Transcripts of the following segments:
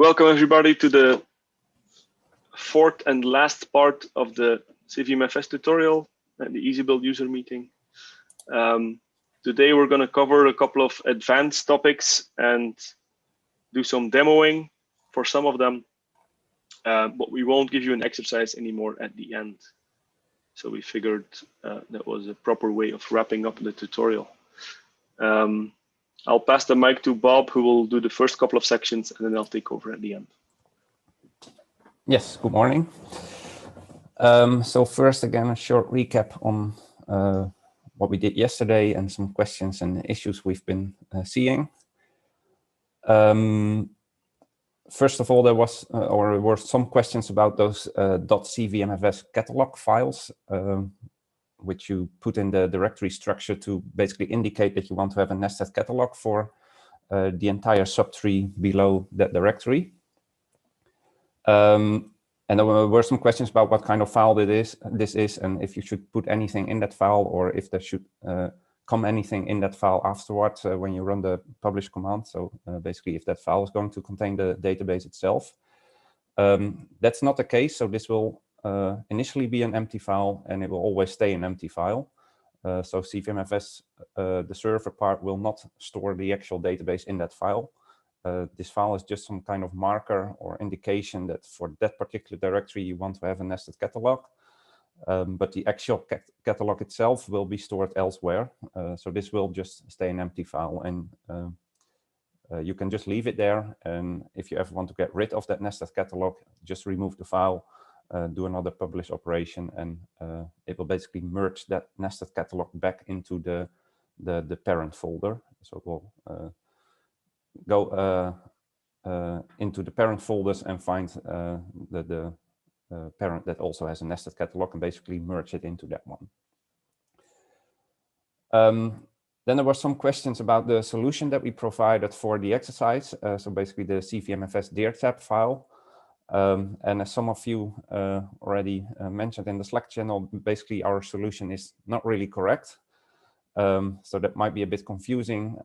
Welcome everybody to the fourth and last part of the CVM-FS tutorial and the EasyBuild user meeting. Today we're going to cover a couple of advanced topics and do some demoing for some of them, but we won't give you an exercise anymore at the end. So we figured that was a proper way of wrapping up the tutorial. I'll pass the mic to Bob, who will do the first couple of sections, and then I'll take over at the end. Yes, good morning. So first, again, a short recap on what we did yesterday and some questions and issues we've been seeing. First of all, there were some questions about those .cvmfs catalog files, which you put in the directory structure to basically indicate that you want to have a nested catalog for the entire subtree below that directory. And there were some questions about what kind of file this is, and if you should put anything in that file, or if there should come anything in that file afterwards when you run the publish command. So basically, if that file is going to contain the database itself. That's not the case, so this will initially be an empty file, and it will always stay an empty file. So CVM-FS, the server part, will not store the actual database in that file. This file is just some kind of marker or indication that for that particular directory you want to have a nested catalog. But the actual catalog itself will be stored elsewhere. So this will just stay an empty file, and you can just leave it there. And if you ever want to get rid of that nested catalog, just remove the file, do another publish operation, and it will basically merge that nested catalog back into the parent folder. So it will go into the parent folders and find the parent that also has a nested catalog and basically merge it into that one. Then there were some questions about the solution that we provided for the exercise. So basically the CVM-FS dir-tab file. And as some of you already mentioned in the Slack channel, basically our solution is not really correct. So that might be a bit confusing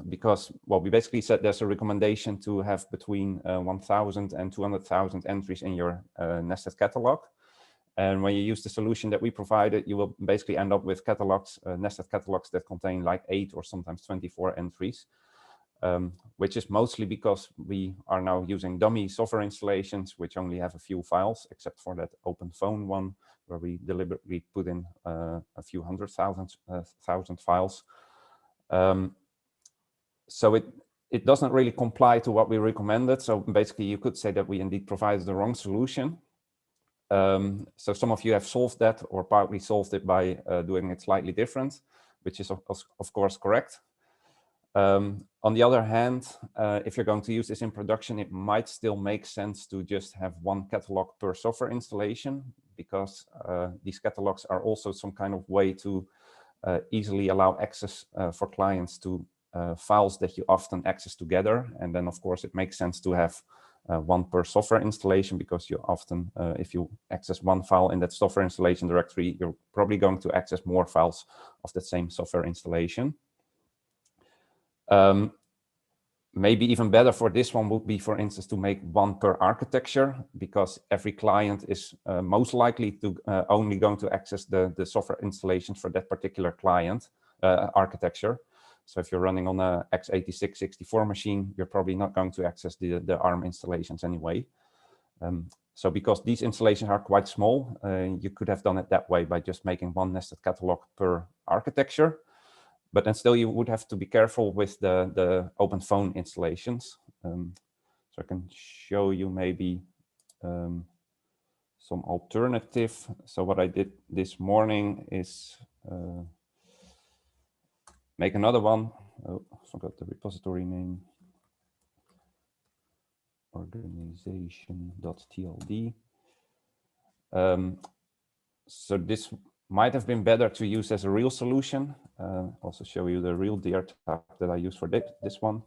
because, well, we basically said there's a recommendation to have between 1,000 and 200,000 entries in your nested catalog. And when you use the solution that we provided, you will basically end up with catalogs, nested catalogs that contain like 8 or sometimes 24 entries. Which is mostly because we are now using dummy software installations, which only have a few files, except for that open phone one, where we deliberately put in a few thousand files. So it doesn't really comply to what we recommended. So basically, you could say that we indeed provided the wrong solution. So some of you have solved that, or partly solved it by doing it slightly different, which is of course correct. On the other hand, if you're going to use this in production, it might still make sense to just have one catalog per software installation, because these catalogs are also some kind of way to easily allow access for clients to files that you often access together. And then, of course, it makes sense to have one per software installation, because you often, if you access one file in that software installation directory, you're probably going to access more files of that same software installation. Maybe even better for this one would be, for instance, to make one per architecture, because every client is most likely to only going to access the software installations for that particular client architecture. So if you're running on a x86-64 machine, you're probably not going to access the ARM installations anyway. So because these installations are quite small, you could have done it that way by just making one nested catalog per architecture. But then still, you would have to be careful with the open phone installations. So I can show you maybe some alternative. So what I did this morning is make another one. Oh, I forgot the repository name. Organization.tld. So this might have been better to use as a real solution. Also show you the real dir-tab that I use for this one,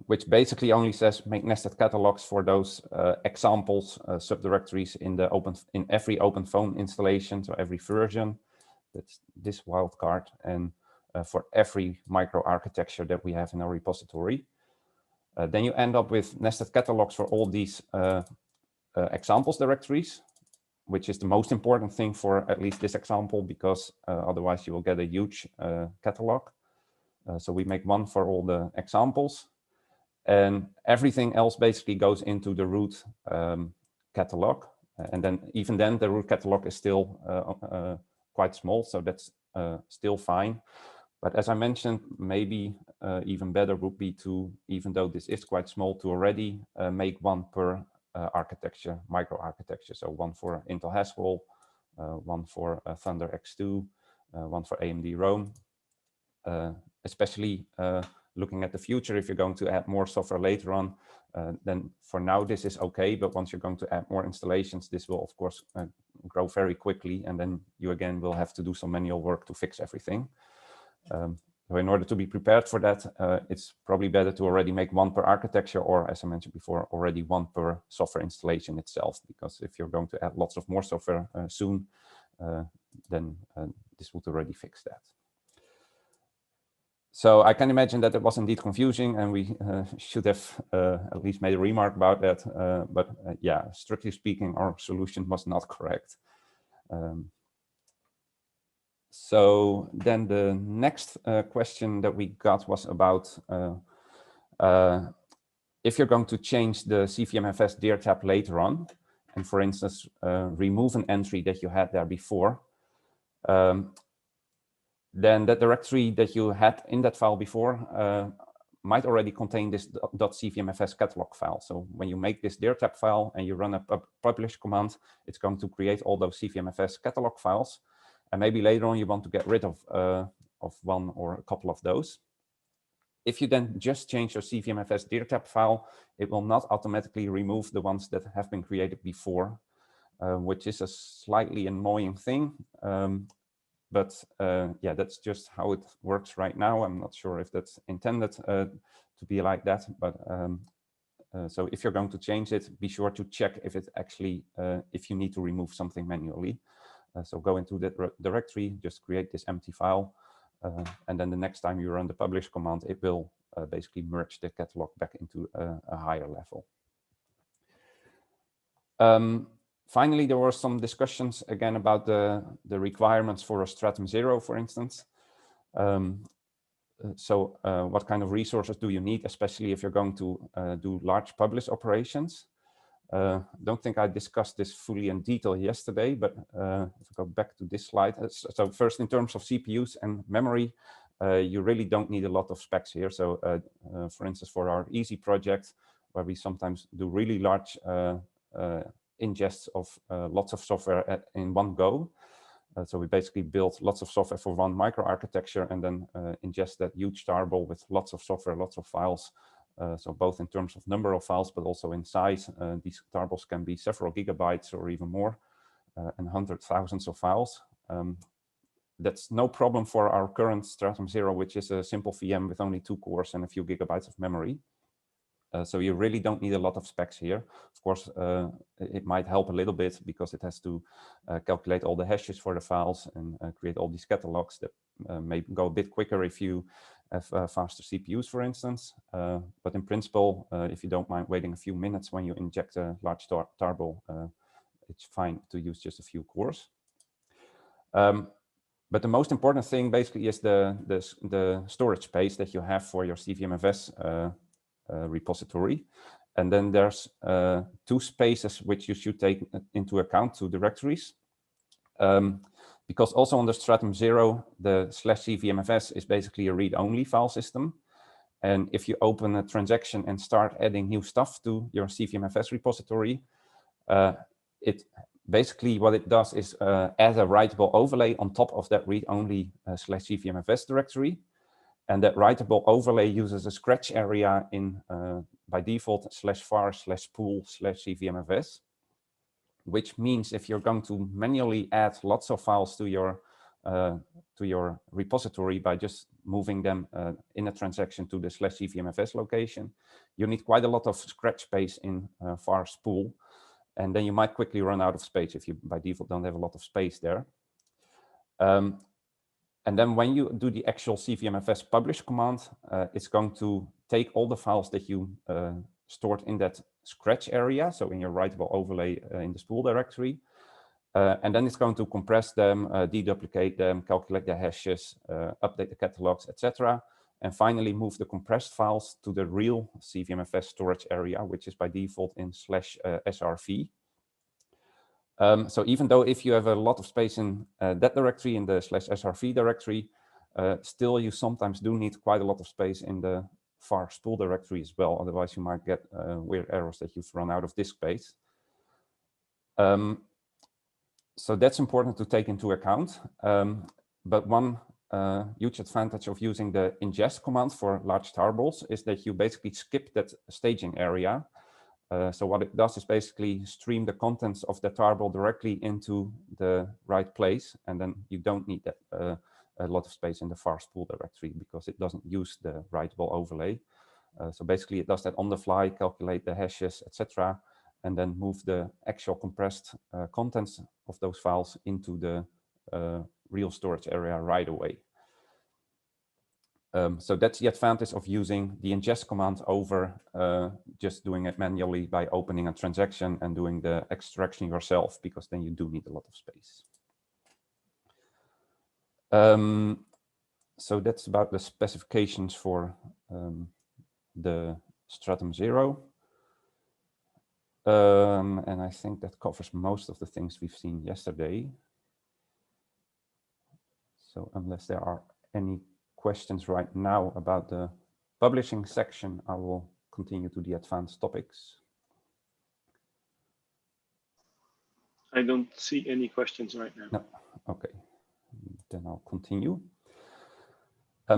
which basically only says make nested catalogs for those examples subdirectories in every open phone installation, so every version. That's this wildcard, and for every microarchitecture that we have in our repository. Then you end up with nested catalogs for all these examples directories, which is the most important thing for at least this example, because otherwise you will get a huge catalog. So we make one for all the examples, and everything else basically goes into the root catalog. And then even then the root catalog is still quite small, so that's still fine. But as I mentioned, maybe even better would be to, even though this is quite small, to already make one per architecture, microarchitecture. So one for Intel Haswell, one for Thunder X2, one for AMD Rome. Especially looking at the future, if you're going to add more software later on, then for now this is okay. But once you're going to add more installations, this will of course grow very quickly, and then you again will have to do some manual work to fix everything. So in order to be prepared for that, it's probably better to already make one per architecture, or as I mentioned before, already one per software installation itself. Because if you're going to add lots of more software soon, then this would already fix that. So I can imagine that it was indeed confusing, and we should have at least made a remark about that. But yeah, strictly speaking, our solution was not correct. So then the next question that we got was about if you're going to change the CVM-FS dir tab later on, and for instance, remove an entry that you had there before, then that directory that you had in that file before might already contain this .cvmfs catalog file. So when you make this dir tab file and you run a publish command, it's going to create all those CVM-FS catalog files. And maybe later on you want to get rid of one or a couple of those. If you then just change your CVM-FS dir tab file, it will not automatically remove the ones that have been created before, which is a slightly annoying thing. But yeah, that's just how it works right now. I'm not sure if that's intended to be like that, but so if you're going to change it, be sure to check if it actually, if you need to remove something manually. So go into that directory, just create this empty file, and then the next time you run the publish command, it will basically merge the catalog back into a higher level. Finally, there were some discussions again about the requirements for a Stratum 0, for instance. So what kind of resources do you need, especially if you're going to do large publish operations? Don't think I discussed this fully in detail yesterday, but if I go back to this slide. So first, in terms of CPUs and memory, you really don't need a lot of specs here. So for instance, for our easy project, where we sometimes do really large ingests of lots of software in one go. So we basically build lots of software for one microarchitecture and then ingest that huge tarball with lots of software, lots of files. So both in terms of number of files, but also in size. These tarballs can be several gigabytes or even more, and hundreds, thousands of files. That's no problem for our current Stratum 0, which is a simple VM with only 2 cores and a few gigabytes of memory. So you really don't need a lot of specs here. Of course, it might help a little bit because it has to calculate all the hashes for the files and create all these catalogs that may go a bit quicker if you have faster CPUs, for instance. But in principle, if you don't mind waiting a few minutes when you inject a large tarball, it's fine to use just a few cores. But the most important thing basically is the storage space that you have for your CVM-FS repository. And then there's 2 spaces which you should take into account, 2 directories. Because also on the Stratum 0, the /CVM-FS is basically a read-only file system. And if you open a transaction and start adding new stuff to your CVM-FS repository, it basically what it does is add a writable overlay on top of that read-only /CVM-FS directory. And that writable overlay uses a scratch area in by default /var/pool/CVM-FS, which means if you're going to manually add lots of files to your repository by just moving them in a transaction to the /CVM-FS location, you need quite a lot of scratch space in var's pool, and then you might quickly run out of space if you by default don't have a lot of space there. And then when you do the actual CVM-FS publish command, it's going to take all the files that you stored in that scratch area, so in your writable overlay in the spool directory, and then it's going to compress them, deduplicate them, calculate the hashes, update the catalogs, etc. And finally move the compressed files to the real CVM-FS storage area, which is by default in /srv. So even though if you have a lot of space in that directory, in the /srv directory, still you sometimes do need quite a lot of space in the var spool directory as well. Otherwise you might get weird errors that you've run out of disk space. So that's important to take into account. But one huge advantage of using the ingest command for large tarballs is that you basically skip that staging area. So what it does is basically stream the contents of the tarball directly into the right place, and then you don't need that a lot of space in the var spool directory because it doesn't use the writable overlay. So basically it does that on the fly, calculate the hashes, etc., and then move the actual compressed contents of those files into the real storage area right away. So that's the advantage of using the ingest command over just doing it manually by opening a transaction and doing the extraction yourself, because then you do need a lot of space. So that's about the specifications for the Stratum 0. And I think that covers most of the things we've seen yesterday. So unless there are any questions right now about the publishing section, I will continue to the advanced topics. I don't see any questions right now. No, okay, then I'll continue.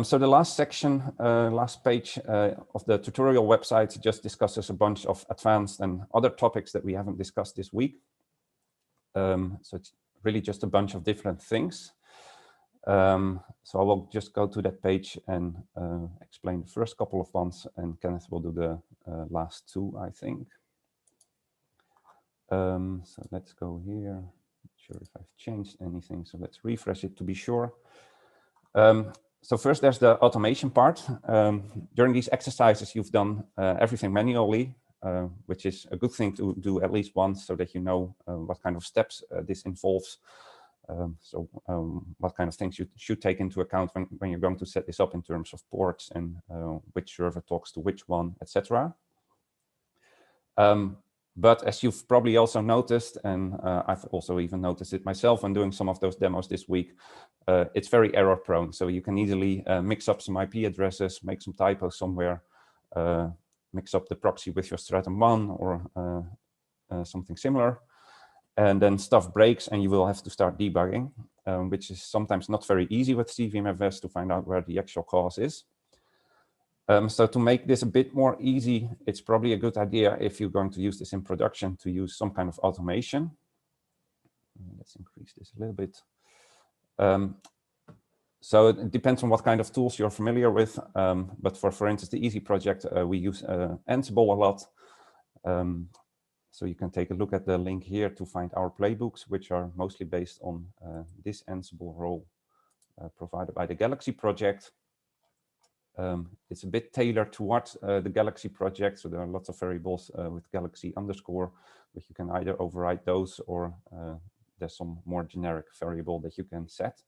So the last section, last page of the tutorial website just discusses a bunch of advanced and other topics that we haven't discussed this week. So it's really just a bunch of different things. So I will just go to that page and explain the first couple of ones, and Kenneth will do the last two, I think. So let's go here. Not sure if I've changed anything, so let's refresh it to be sure. So first there's the automation part. During these exercises, you've done everything manually, which is a good thing to do at least once so that you know what kind of steps this involves. What kind of things you should take into account when you're going to set this up in terms of ports and which server talks to which one, etc. But as you've probably also noticed, and I've also even noticed it myself when doing some of those demos this week, it's very error prone. So you can easily mix up some IP addresses, make some typos somewhere, mix up the proxy with your Stratum 1 or something similar. And then stuff breaks and you will have to start debugging, which is sometimes not very easy with CVM-FS to find out where the actual cause is. So to make this a bit more easy, it's probably a good idea if you're going to use this in production to use some kind of automation. Let's increase this a little bit. So it depends on what kind of tools you're familiar with. But for instance, the Easy project, we use Ansible a lot. So you can take a look at the link here to find our playbooks, which are mostly based on this Ansible role provided by the Galaxy project. It's a bit tailored towards the Galaxy project, so there are lots of variables with Galaxy _, but you can either override those or there's some more generic variable that you can set.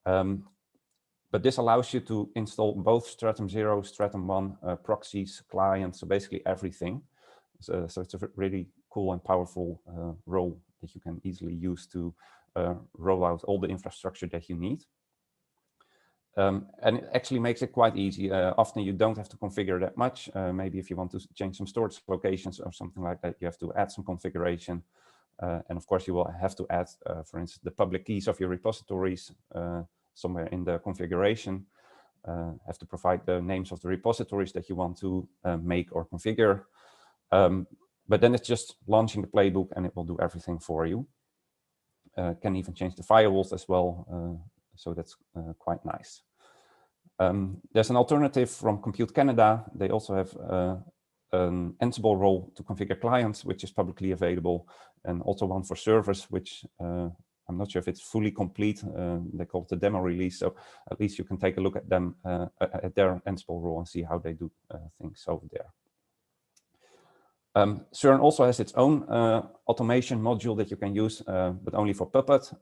But this allows you to install both Stratum 0, Stratum 1 proxies, clients, so basically everything. So it's a really cool and powerful role that you can easily use to roll out all the infrastructure that you need. And it actually makes it quite easy. Often you don't have to configure that much. Maybe if you want to change some storage locations or something like that, you have to add some configuration. And of course, you will have to add, for instance, the public keys of your repositories somewhere in the configuration. Have to provide the names of the repositories that you want to make or configure. But then it's just launching the playbook and it will do everything for you. Can even change the firewalls as well. So that's quite nice. There's an alternative from Compute Canada. They also have an Ansible role to configure clients, which is publicly available, and also one for servers, which I'm not sure if it's fully complete. They call it the demo release, so at least you can take a look at them at their Ansible role and see how they do things over there. Cern also has its own automation module that you can use, but only for Puppet.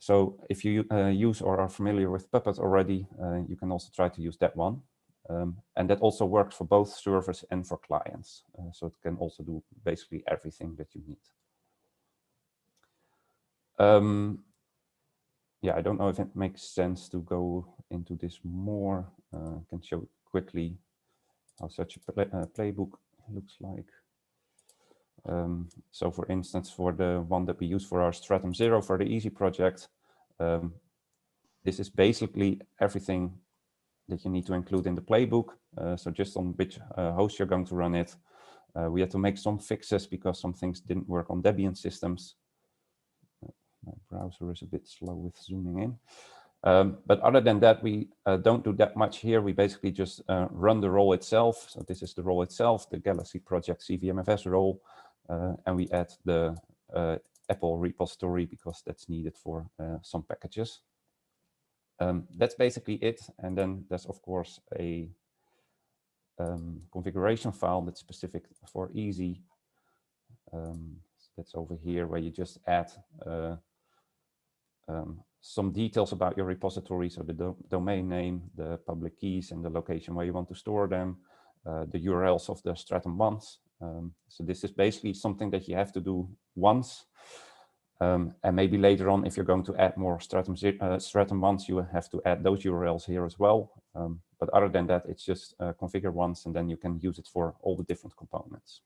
So if you use or are familiar with Puppet already, you can also try to use that one. And that also works for both servers and for clients. So it can also do basically everything that you need. Yeah, I don't know if it makes sense to go into this more. I can show quickly how such a playbook looks like. So for instance, for the one that we use for our Stratum 0 for the Easy project, this is basically everything that you need to include in the playbook. So just on which host you're going to run it. We had to make some fixes because some things didn't work on Debian systems. My browser is a bit slow with zooming in. But other than that, we don't do that much here. We basically just run the role itself. So this is the role itself, the Galaxy project CVM-FS role. And we add the Apple repository because that's needed for some packages. That's basically it. And then there's, of course, a configuration file that's specific for Easy. That's over here where you just add some details about your repository, so the domain name, the public keys, and the location where you want to store them, the URLs of the Stratum ones. So this is basically something that you have to do once. And maybe later on, if you're going to add more Stratum ones, you have to add those URLs here as well. But other than that, it's just configure once, and then you can use it for all the different components.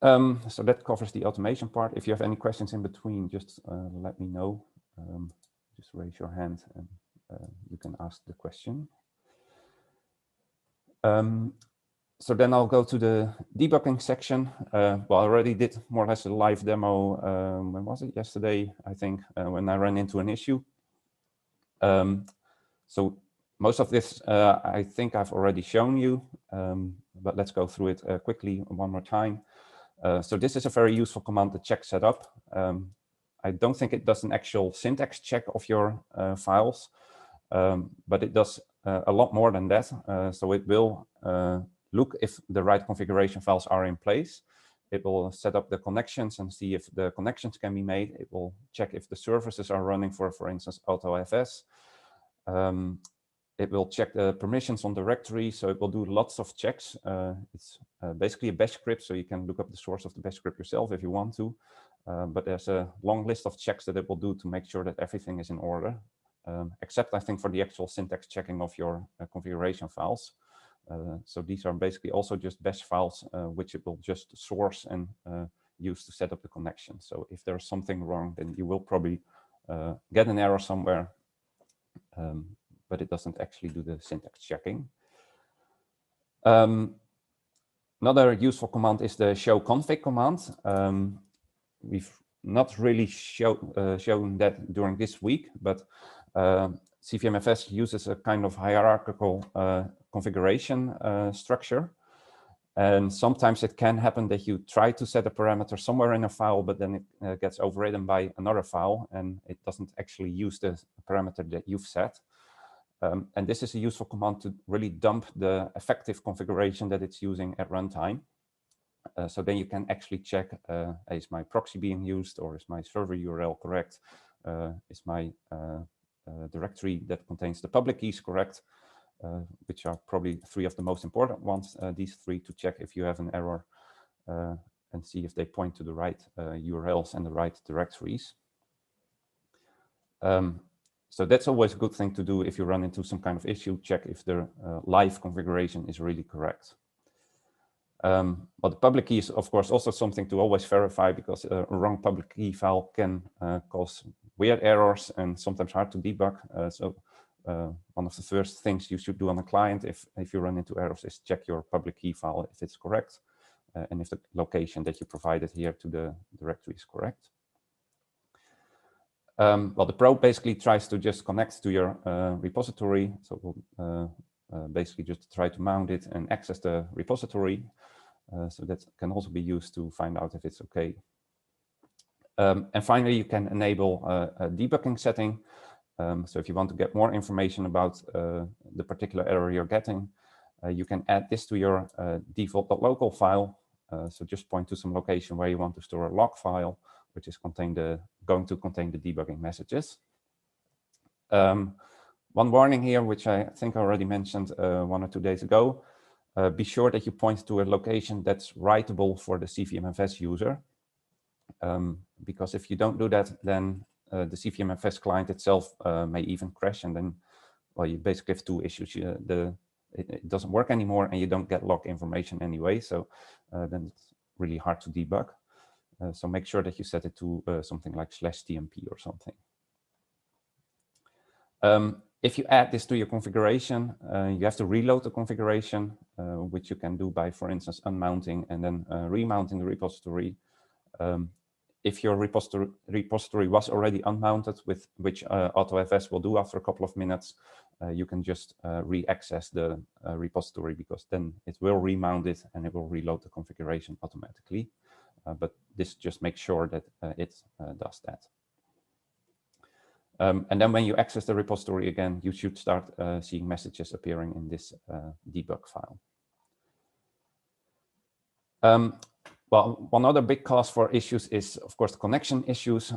So that covers the automation part. If you have any questions in between, just let me know. Just raise your hand and you can ask the question. So then I'll go to the debugging section. Well, I already did more or less a live demo. When was it? Yesterday, I think, when I ran into an issue. So most of this, I think I've already shown you, but let's go through it quickly one more time. So this is a very useful command, the check setup. I don't think it does an actual syntax check of your files, but it does a lot more than that. So it will look if the right configuration files are in place. It will set up the connections and see if the connections can be made. It will check if the services are running for instance, AutoFS. It will check the permissions on directory, so it will do lots of checks. It's basically a bash script, so you can look up the source of the bash script yourself if you want to. But there's a long list of checks that it will do to make sure that everything is in order, except I think for the actual syntax checking of your configuration files. So these are basically also just bash files, which it will just source and use to set up the connection. So if there's something wrong, then you will probably get an error somewhere. But it doesn't actually do the syntax checking. Another useful command is the show config command. We've not really shown that during this week, but CVM-FS uses a kind of hierarchical configuration structure. And sometimes it can happen that you try to set a parameter somewhere in a file, but then it gets overridden by another file, and it doesn't actually use the parameter that you've set. And this is a useful command to really dump the effective configuration that it's using at runtime. So then you can actually check, is my proxy being used, or is my server URL correct? Is my directory that contains the public keys correct? Which are probably three of the most important ones, these three, to check if you have an error and see if they point to the right URLs and the right directories. So that's always a good thing to do if you run into some kind of issue, check if the live configuration is really correct. But the public key is, of course, also something to always verify, because a wrong public key file can cause weird errors and sometimes hard to debug. So one of the first things you should do on a client if you run into errors is check your public key file if it's correct and if the location that you provided here to the directory is correct. Well, the probe basically tries to just connect to your repository. So we'll basically just try to mount it and access the repository. So that can also be used to find out if it's okay. And finally, you can enable a debugging setting. So if you want to get more information about the particular error you're getting, you can add this to your default.local file. So just point to some location where you want to store a log file, which is going to contain the debugging messages. One warning here, which I think I already mentioned 1 or 2 days ago, be sure that you point to a location that's writable for the CVM-FS user. Because if you don't do that, then the CVM-FS client itself may even crash, and then, well, you basically have 2 issues. It doesn't work anymore, and you don't get log information anyway, so then it's really hard to debug. So make sure that you set it to something like /tmp or something. If you add this to your configuration, you have to reload the configuration, which you can do by, for instance, unmounting and then remounting the repository. If your repository was already unmounted, which AutoFS will do after a couple of minutes, you can just re-access the repository, because then it will remount it and it will reload the configuration automatically. But this just makes sure that it does that. And then when you access the repository again, you should start seeing messages appearing in this debug file. Well, one other big cause for issues is, of course, the connection issues,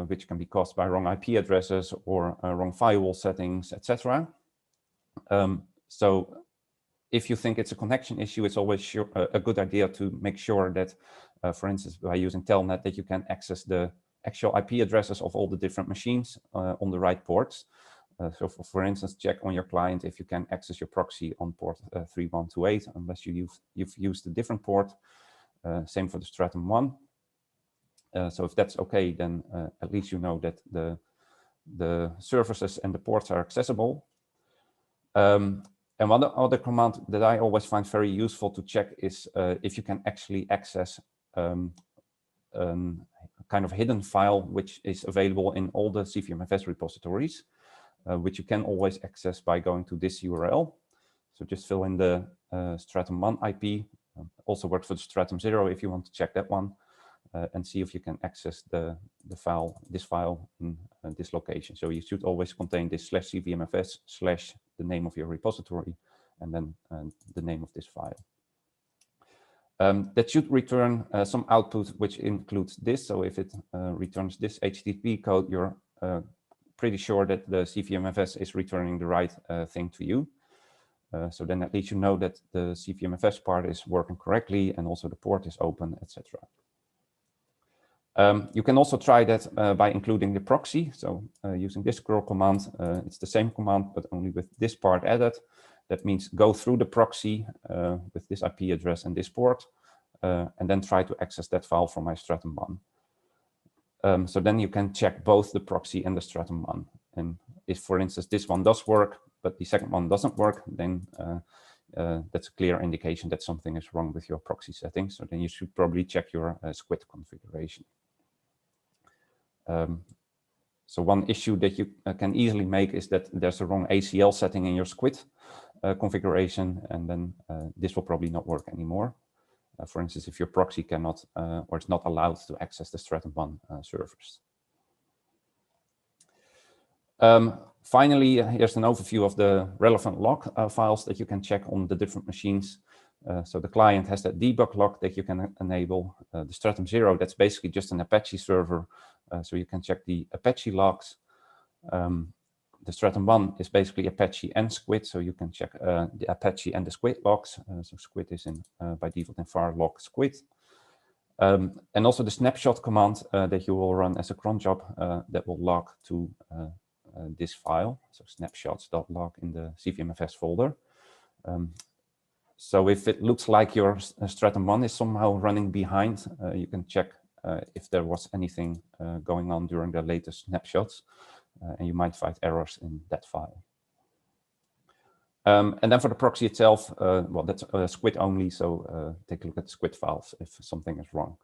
which can be caused by wrong IP addresses or wrong firewall settings, etc. So if you think it's a connection issue, it's always a good idea to make sure that, for instance, by using Telnet, that you can access the actual IP addresses of all the different machines on the right ports. So for instance, check on your client if you can access your proxy on port 3128, unless you've used a different port. Same for the Stratum 1. So if that's okay, then at least you know that the services and the ports are accessible. And one other command that I always find very useful to check is if you can actually access kind of hidden file which is available in all the CVM-FS repositories, which you can always access by going to this URL. So just fill in the Stratum 1 IP. Also works for the Stratum 0 if you want to check that one, and see if you can access this file in this location. So you should always contain this /cvmfs/ the name of your repository, and then the name of this file. That should return some output which includes this. So if it returns this HTTP code, you're pretty sure that the CVM-FS is returning the right thing to you. So then at least you know that the CVM-FS part is working correctly and also the port is open, etc. You can also try that by including the proxy. So using this curl command, it's the same command, but only with this part added. That means go through the proxy with this IP address and this port, and then try to access that file from my Stratum 1. So then you can check both the proxy and the Stratum 1. And if, for instance, this one does work, but the second one doesn't work, then that's a clear indication that something is wrong with your proxy settings. So then you should probably check your squid configuration. So one issue that you can easily make is that there's a wrong ACL setting in your squid configuration, and then this will probably not work anymore. For instance, if your proxy cannot or is not allowed to access the Stratum 1 servers. Finally, here's an overview of the relevant log files that you can check on the different machines. So the client has that debug log that you can enable. The Stratum 0, that's basically just an Apache server, so you can check the Apache logs. The Stratum 1 is basically Apache and Squid, so you can check the Apache and the Squid logs. So Squid is in by default in var log Squid. And also the snapshot command that you will run as a cron job that will log to this file, so snapshots.log in the CVM-FS folder. So if it looks like your Stratum 1 is somehow running behind, you can check if there was anything going on during the latest snapshots, and you might find errors in that file. And then for the proxy itself, well, that's Squid only, so take a look at the Squid files if something is wrong.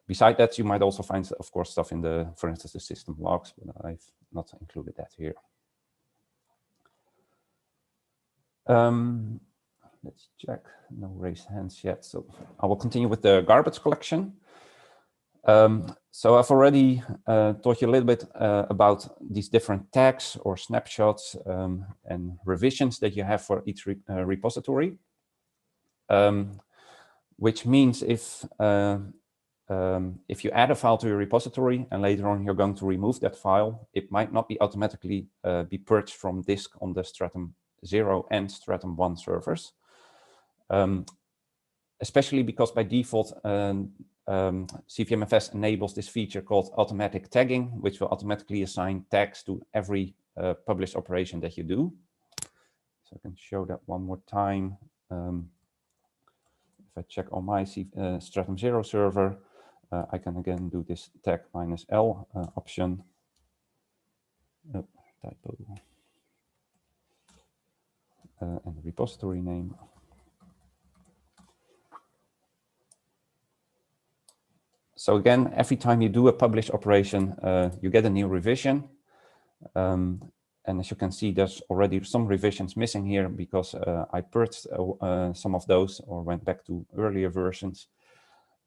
Beside that, you might also find, of course, stuff in the, for instance, the system logs, but I've not included that here. let's check. No raised hands yet. So I will continue with the garbage collection. So I've already taught you a little bit about these different tags or snapshots and revisions that you have for each repository, which means if you add a file to your repository and later on you're going to remove that file, it might not be automatically be purged from disk on the Stratum 0 and Stratum 1 servers, especially because by default CVM-FS enables this feature called automatic tagging, which will automatically assign tags to every published operation that you do. So I can show that one more time. If I check on my Stratum 0 server, I can again do this tag -L option. Oh, typo. And the repository name. So again, every time you do a publish operation, you get a new revision. And as you can see, there's already some revisions missing here because I purged some of those or went back to earlier versions.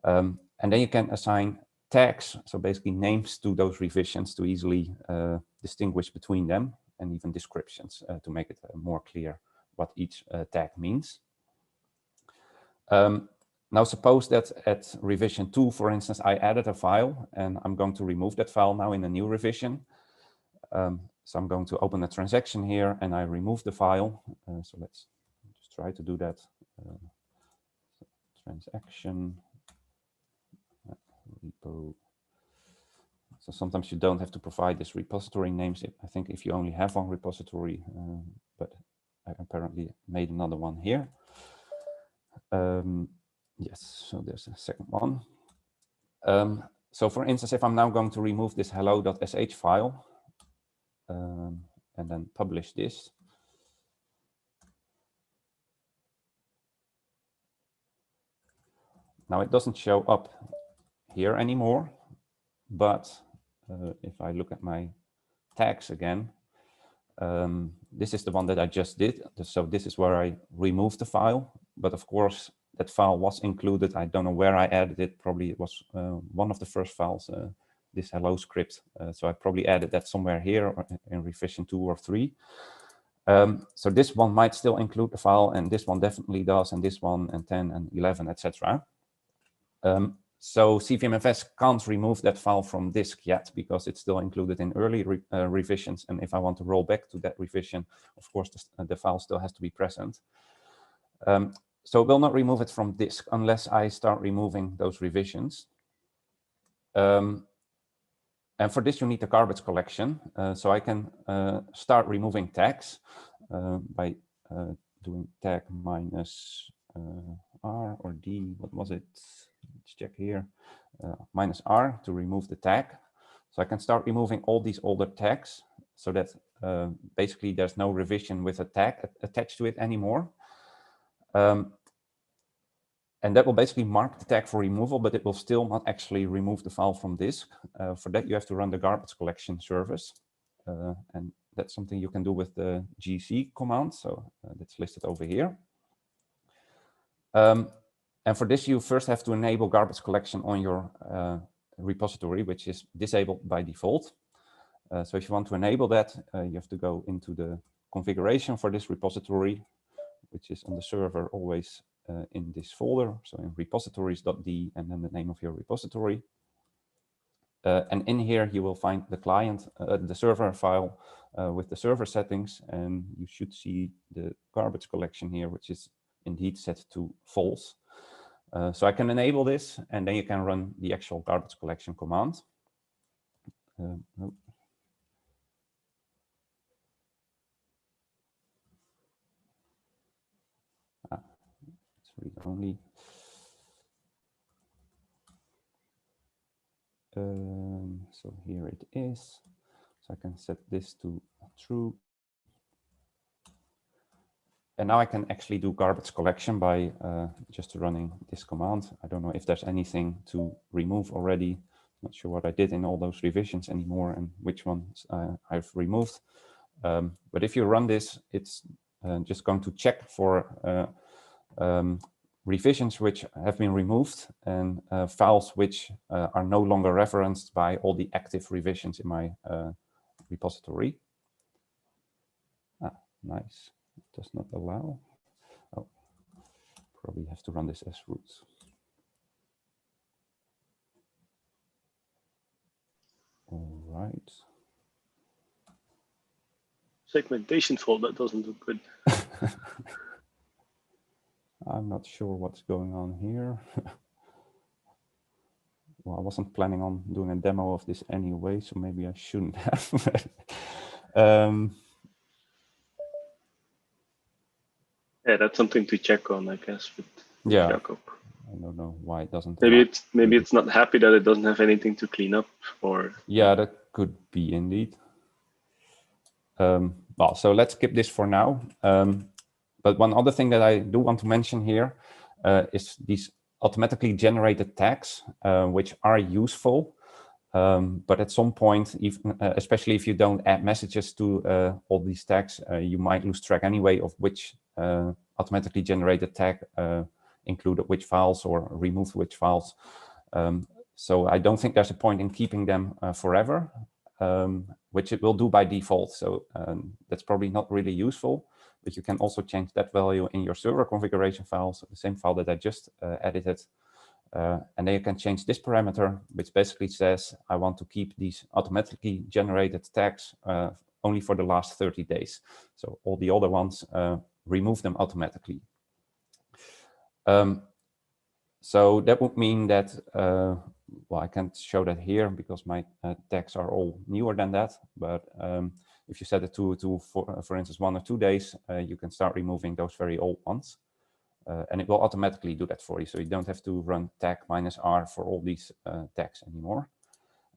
And then you can assign tags, so basically names to those revisions to easily distinguish between them, and even descriptions to make it more clear what each tag means. Now suppose that at revision 2, for instance, I added a file and I'm going to remove that file now in a new revision. So I'm going to open a transaction here and I remove the file. So let's just try to do that. Transaction, repo. So sometimes you don't have to provide this repository names. I think if you only have one repository, but I apparently made another one here. Yes, so there's a second one. So for instance, if I'm now going to remove this hello.sh file and then publish this, now it doesn't show up here anymore, but if I look at my tags again, this is the one that I just did. So this is where I removed the file, but of course that file was included. I don't know where I added it. Probably it was one of the first files, this hello script. So I probably added that somewhere here or in revision 2 or 3. So this one might still include the file, and this one definitely does, and this one, and 10 and 11, etc. So CVM-FS can't remove that file from disk yet because it's still included in early revisions. And if I want to roll back to that revision, of course, the file still has to be present. So it will not remove it from disk unless I start removing those revisions. And for this, you need the garbage collection. So I can start removing tags by doing tag -R or D. What was it? Let's check here. -R to remove the tag. So I can start removing all these older tags so that basically there's no revision with a tag attached to it anymore. And that will basically mark the tag for removal, but it will still not actually remove the file from disk. For that, you have to run the garbage collection service. And that's something you can do with the gc command. So that's listed over here. And for this, you first have to enable garbage collection on your repository, which is disabled by default. So if you want to enable that, you have to go into the configuration for this repository, which is on the server always in this folder. So in repositories.d and then the name of your repository. And in here, you will find the client, the server file with the server settings. And you should see the garbage collection here, which is indeed set to false. So I can enable this, and then you can run the actual garbage collection command. It's read only. So here it is. So I can set this to true. And now I can actually do garbage collection by just running this command. I don't know if there's anything to remove already. Not sure what I did in all those revisions anymore and which ones I've removed. But if you run this, it's just going to check for revisions which have been removed, and files which are no longer referenced by all the active revisions in my repository. Ah, nice. It does not allow. Oh, probably have to run this as root. All right. Segmentation fault, that doesn't look good. I'm not sure what's going on here. Well, I wasn't planning on doing a demo of this anyway, so maybe I shouldn't have. Yeah, that's something to check on, I guess. With yeah, Jacob. I don't know why it doesn't. Maybe it's not happy that it doesn't have anything to clean up, or yeah, that could be indeed. Well, so let's skip this for now. But one other thing that I do want to mention here is these automatically generated tags, which are useful. But at some point, even, especially if you don't add messages to all these tags, you might lose track anyway of which automatically generated tag included which files or removed which files. So I don't think there's a point in keeping them forever, which it will do by default. So that's probably not really useful, but you can also change that value in your server configuration files, the same file that I just edited. And then you can change this parameter, which basically says, I want to keep these automatically generated tags only for the last 30 days. So all the other ones, remove them automatically. So that would mean that, well, I can't show that here because my tags are all newer than that. But if you set it to for instance, 1 or 2 days, you can start removing those very old ones. And it will automatically do that for you. So you don't have to run tag -r for all these tags anymore.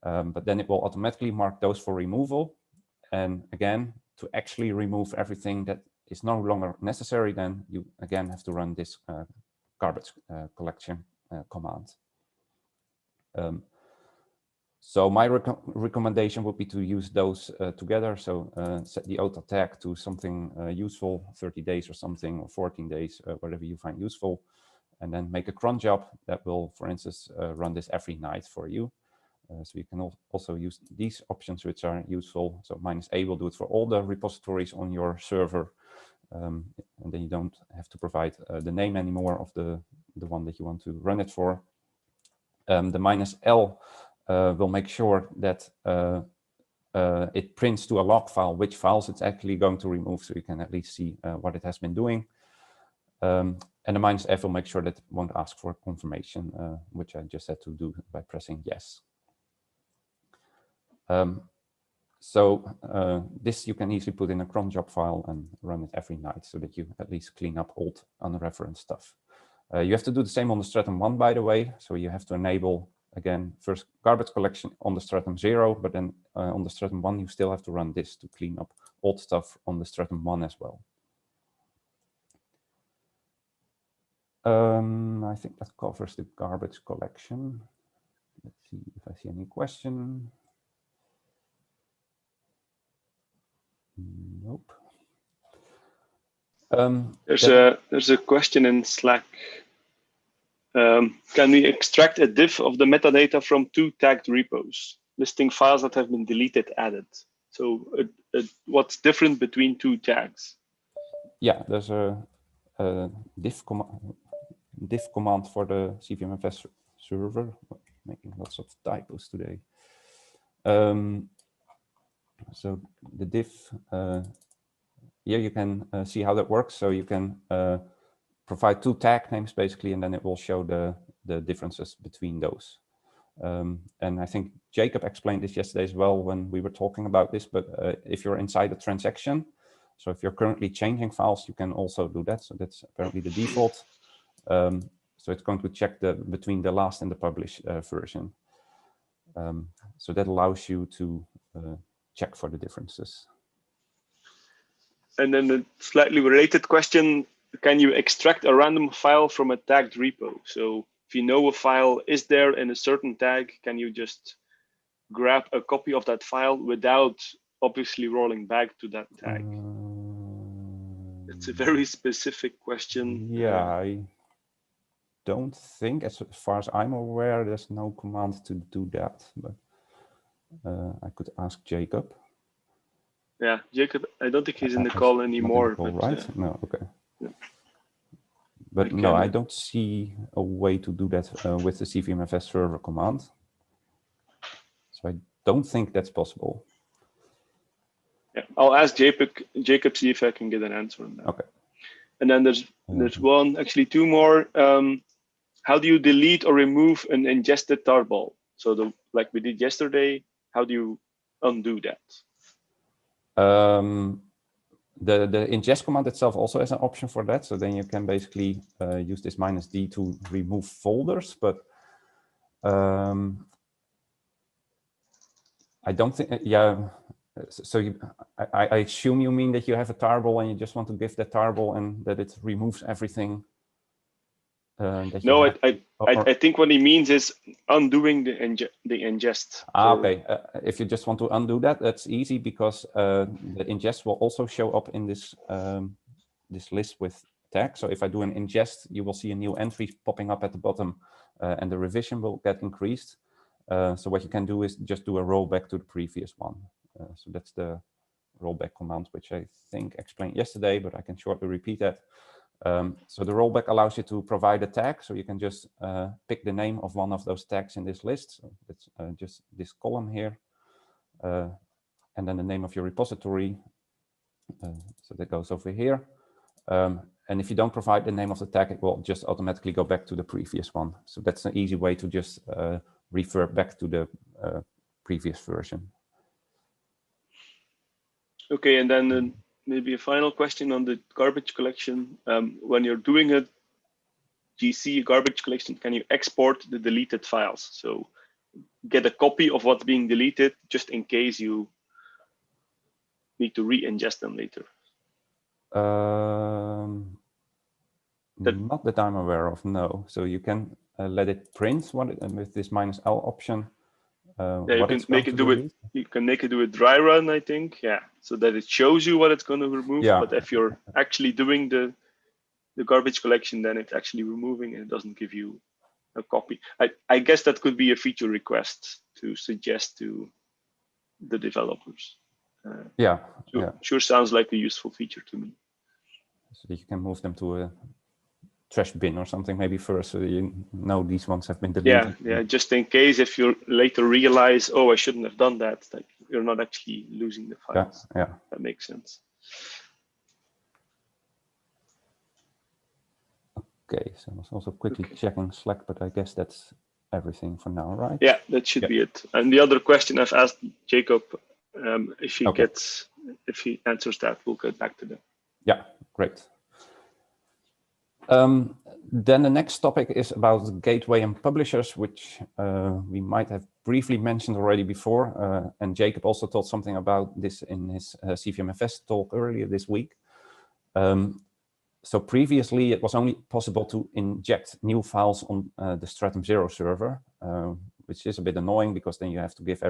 But then it will automatically mark those for removal. And again, to actually remove everything that is no longer necessary, then you again have to run this garbage collection command. So my recommendation would be to use those together. So set the auto tag to something useful, 30 days or something, or 14 days, whatever you find useful, and then make a cron job that will, for instance, run this every night for you. So you can also use these options, which are useful. So -a will do it for all the repositories on your server. And then you don't have to provide the name anymore of the one that you want to run it for. The -l will make sure that it prints to a log file which files it's actually going to remove, so you can at least see what it has been doing. And the -f will make sure that it won't ask for confirmation, which I just had to do by pressing yes. So this you can easily put in a cron job file and run it every night so that you at least clean up old unreferenced stuff. You have to do the same on the stratum 1, by the way. So you have to enable, again, first garbage collection on the stratum 0, but then on the stratum 1, you still have to run this to clean up old stuff on the stratum 1 as well. I think that covers the garbage collection. Let's see if I see any question. Nope. There's a question in Slack. Can we extract a diff of the metadata from 2 tagged repos, listing files that have been deleted, added? So what's different between 2 tags? Yeah, there's a diff command for the CVM-FS server. Making lots of typos today. So the diff, here you can see how that works. So you can provide 2 tag names basically, and then it will show the differences between those. And I think Jacob explained this yesterday as well when we were talking about this, but if you're inside a transaction, so if you're currently changing files, you can also do that. So that's apparently the default. So it's going to check between the last and the published version. So that allows you to check for the differences. And then a slightly related question, can you extract a random file from a tagged repo? So if you know a file is there in a certain tag, can you just grab a copy of that file without obviously rolling back to that tag? It's a very specific question. Yeah, I don't think, as far as I'm aware, there's no command to do that, but I could ask Jacob. Yeah, Jacob, I don't think he's in the call anymore. Call, but, right? No, okay. Yeah. But no, I don't see a way to do that with the CVM-FS server command. So I don't think that's possible. Yeah, I'll ask Jacob, see if I can get an answer on that. Okay. And then there's one, actually two more. How do you delete or remove an ingested tarball? So like we did yesterday, how do you undo that? The ingest command itself also has an option for that. So then you can basically use this -d to remove folders, but I don't think, yeah. So I assume you mean that you have a tarball and you just want to give that tarball and that it removes everything. No, I think what he means is undoing the ingest. Okay. If you just want to undo that, that's easy because the ingest will also show up in this this list with tags. So if I do an ingest, you will see a new entry popping up at the bottom, and the revision will get increased. So what you can do is just do a rollback to the previous one. So that's the rollback command, which I think explained yesterday, but I can shortly repeat that. So the rollback allows you to provide a tag. So you can just pick the name of one of those tags in this list. So it's just this column here. And then the name of your repository. So that goes over here. And if you don't provide the name of the tag, it will just automatically go back to the previous one. So that's an easy way to just refer back to the previous version. Okay, and then maybe a final question on the garbage collection. When you're doing a GC garbage collection, can you export the deleted files? So get a copy of what's being deleted just in case you need to re-ingest them later. Not that I'm aware of, no. So you can let it print with this -l option. Yeah, you can make it do it. You can make it do a dry run, I think. Yeah, so that it shows you what it's going to remove. Yeah. But if you're actually doing the garbage collection, then it's actually removing and it doesn't give you a copy. I guess that could be a feature request to suggest to the developers. Sure sounds like a useful feature to me. So that you can move them to a trash bin or something maybe first, so you know these ones have been deleted. Yeah, just in case if you later realize, oh, I shouldn't have done that, like you're not actually losing the files. Yeah. That makes sense. Okay, so I was also quickly checking Slack, but I guess that's everything for now, right? Yeah, that should be it. And the other question I've asked Jacob, if he answers that, we'll get back to them. Yeah, great. Then the next topic is about gateway and publishers, which we might have briefly mentioned already before. And Jacob also told something about this in his CVM-FS talk earlier this week. So previously, it was only possible to inject new files on the Stratum 0 server, which is a bit annoying because then you have to give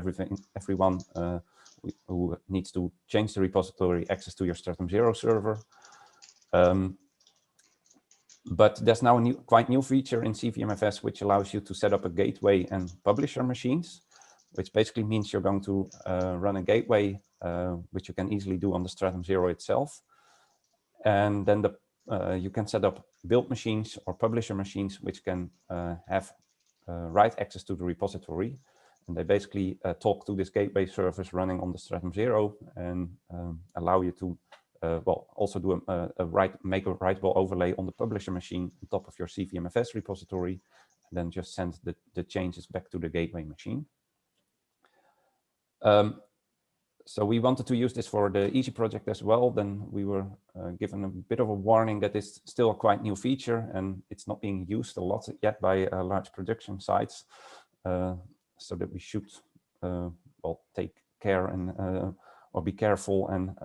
everyone who needs to change the repository access to your Stratum 0 server. But there's now a quite new feature in CVM-FS which allows you to set up a gateway and publisher machines, which basically means you're going to run a gateway, which you can easily do on the Stratum 0 itself. And then you can set up build machines or publisher machines which can have write access to the repository. And they basically talk to this gateway service running on the Stratum 0 and allow you to also do make a writable overlay on the publisher machine on top of your CVM-FS repository, and then just send the changes back to the gateway machine. So we wanted to use this for the Easy project as well. Then we were given a bit of a warning that it's still a quite new feature and it's not being used a lot yet by large production sites. So that we should take care and or be careful and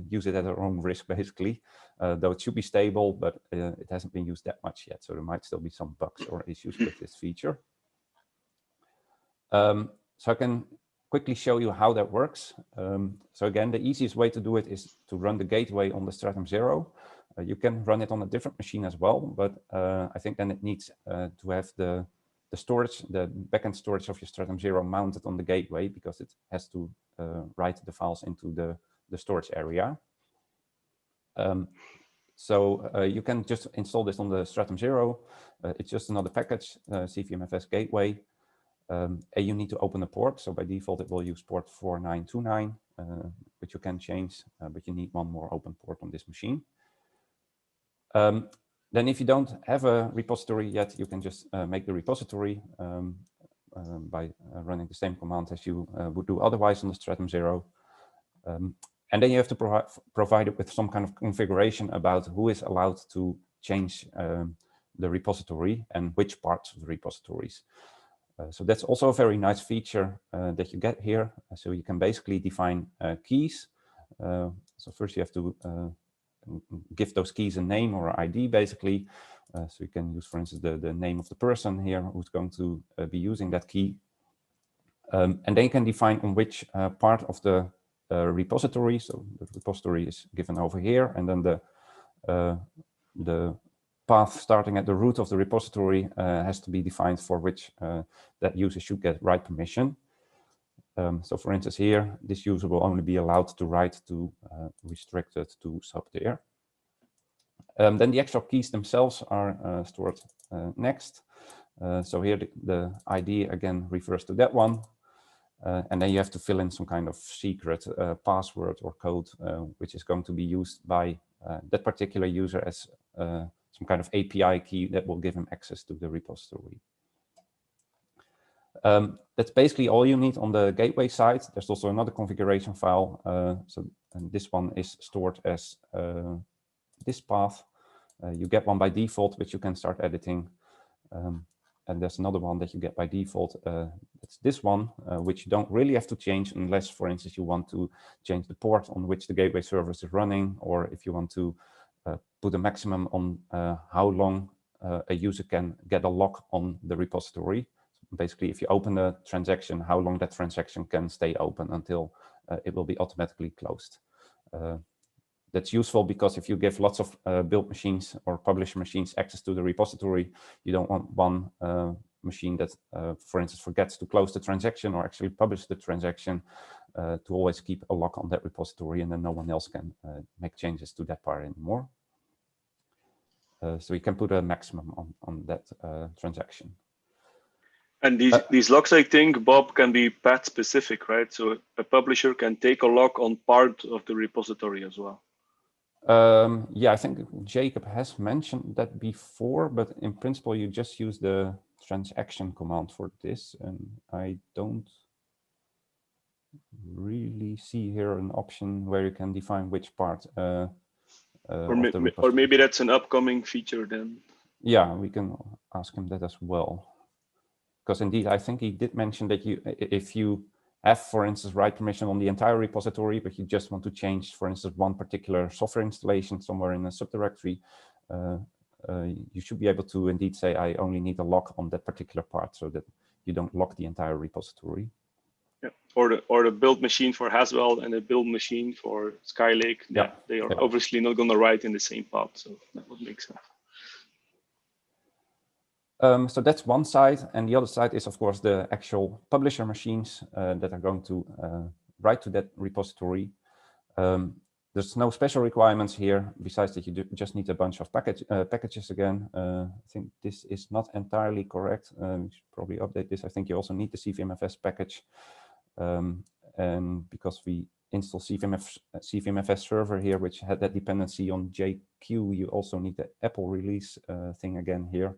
use it at our own risk, basically. Though it should be stable, but it hasn't been used that much yet. So there might still be some bugs or issues with this feature. So I can quickly show you how that works. So again, the easiest way to do it is to run the gateway on the Stratum 0. You can run it on a different machine as well, but I think then it needs to have the storage, the backend storage of your Stratum 0 mounted on the gateway, because it has to write the files into the storage area. So you can just install this on the Stratum 0. It's just another package, CVM-FS gateway. And you need to open a port. So by default, it will use port 4929, which you can change, but you need one more open port on this machine. Then if you don't have a repository yet, you can just make the repository by running the same command as you would do otherwise on the Stratum 0. And then you have to provide it with some kind of configuration about who is allowed to change the repository and which parts of the repositories. So that's also a very nice feature that you get here. So you can basically define keys. So first you have to give those keys a name or ID, basically. So you can use, for instance, the name of the person here who's going to be using that key. And then you can define on which part of the repository. So the repository is given over here, and then the path starting at the root of the repository has to be defined for which that user should get write permission. So for instance, here, this user will only be allowed to write to restricted to sub there. Then the actual keys themselves are stored next. So here the ID again refers to that one. And then you have to fill in some kind of secret password or code, which is going to be used by that particular user as some kind of API key that will give him access to the repository. That's basically all you need on the gateway side. There's also another configuration file. And this one is stored as this path. You get one by default, which you can start editing. And there's another one that you get by default. It's this one, which you don't really have to change unless, for instance, you want to change the port on which the gateway service is running, or if you want to put a maximum on how long a user can get a lock on the repository. So basically, if you open a transaction, how long that transaction can stay open until it will be automatically closed. That's useful because if you give lots of build machines or publisher machines access to the repository, you don't want one machine that, for instance, forgets to close the transaction or actually publish the transaction to always keep a lock on that repository, and then no one else can make changes to that part anymore. So you can put a maximum on that transaction. And these locks, I think, Bob, can be path specific, right? So a publisher can take a lock on part of the repository as well. Yeah, I think Jacob has mentioned that before, but in principle, you just use the transaction command for this, and I don't really see here an option where you can define which part. Or maybe that's an upcoming feature then. Yeah, we can ask him that as well. Because indeed, I think he did mention that if you have, for instance, write permission on the entire repository, but you just want to change, for instance, one particular software installation somewhere in a subdirectory, you should be able to indeed say, I only need a lock on that particular part so that you don't lock the entire repository. Yeah, or the build machine for Haswell and a build machine for Skylake. Yeah, they are obviously not going to write in the same path, so that would make sense. So that's one side, and the other side is, of course, the actual publisher machines that are going to write to that repository. There's no special requirements here, besides that you just need a bunch of packages again. I think this is not entirely correct. You should probably update this. I think you also need the CVM-FS package. And because we install CVM-FS server here, which had that dependency on JQ, you also need the Apple release thing again here.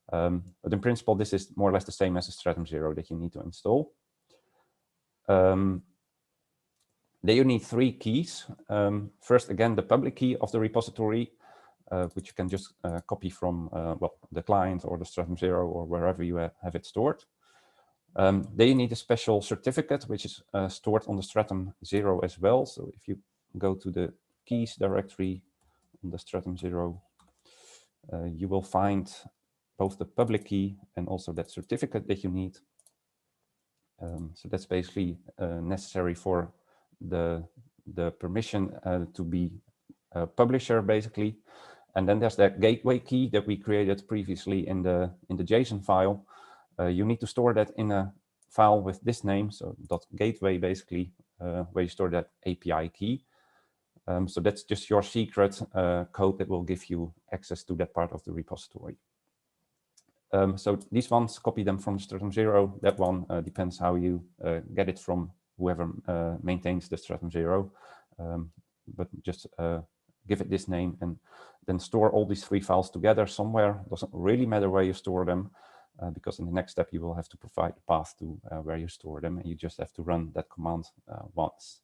But in principle, this is more or less the same as a Stratum 0 that you need to install. Then you need 3 keys. First, again, the public key of the repository, which you can just copy from well, the client or the Stratum 0 or wherever you have it stored. Then you need a special certificate, which is stored on the Stratum 0 as well. So if you go to the keys directory on the Stratum 0, you will find both the public key and also that certificate that you need. So that's basically necessary for the permission to be a publisher, basically. And then there's that gateway key that we created previously in the JSON file. You need to store that in a file with this name, so .gateway, basically, where you store that API key. So that's just your secret code that will give you access to that part of the repository. So these ones, copy them from stratum 0. That one depends how you get it from whoever maintains the stratum 0. But just give it this name and then store all these 3 files together somewhere. Doesn't really matter where you store them, because in the next step you will have to provide a path to where you store them, and you just have to run that command once.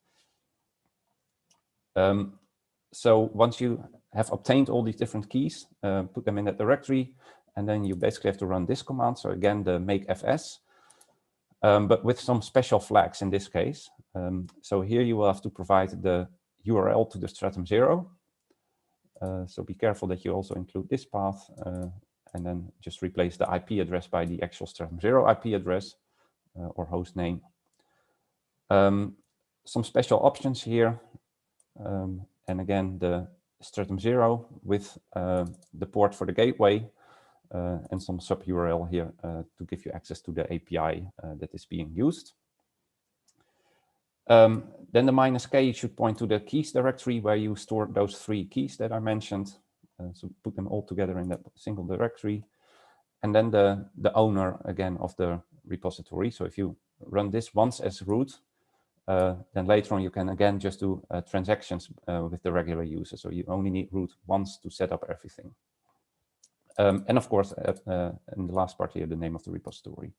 So once you have obtained all these different keys, put them in that directory, and then you basically have to run this command. So again, the make-fs, but with some special flags in this case. So here you will have to provide the URL to the stratum 0. So be careful that you also include this path, and then just replace the IP address by the actual stratum 0 IP address or host name. Some special options here. And again, the stratum 0 with the port for the gateway, and some sub URL here to give you access to the API that is being used. Then the -k should point to the keys directory where you store those 3 keys that I mentioned. So put them all together in that single directory. And then the owner again of the repository. So if you run this once as root, then later on you can again just do transactions with the regular user. So you only need root once to set up everything. And of course, in the last part here, the name of the repository.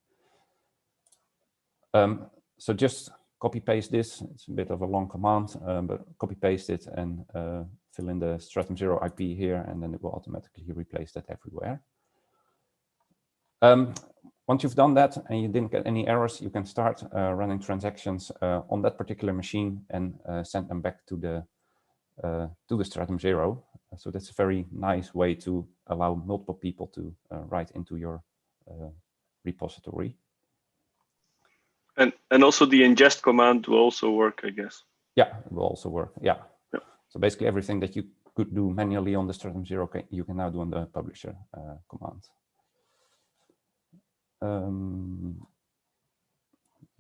So just copy paste this. It's a bit of a long command, but copy paste it and fill in the stratum 0 IP here, and then it will automatically replace that everywhere. Once you've done that and you didn't get any errors, you can start running transactions on that particular machine and send them back to the stratum 0. So that's a very nice way to allow multiple people to write into your repository. And also the ingest command will also work, I guess. Yeah, it will also work. Yeah. So basically everything that you could do manually on the stratum 0, you can now do on the publisher command.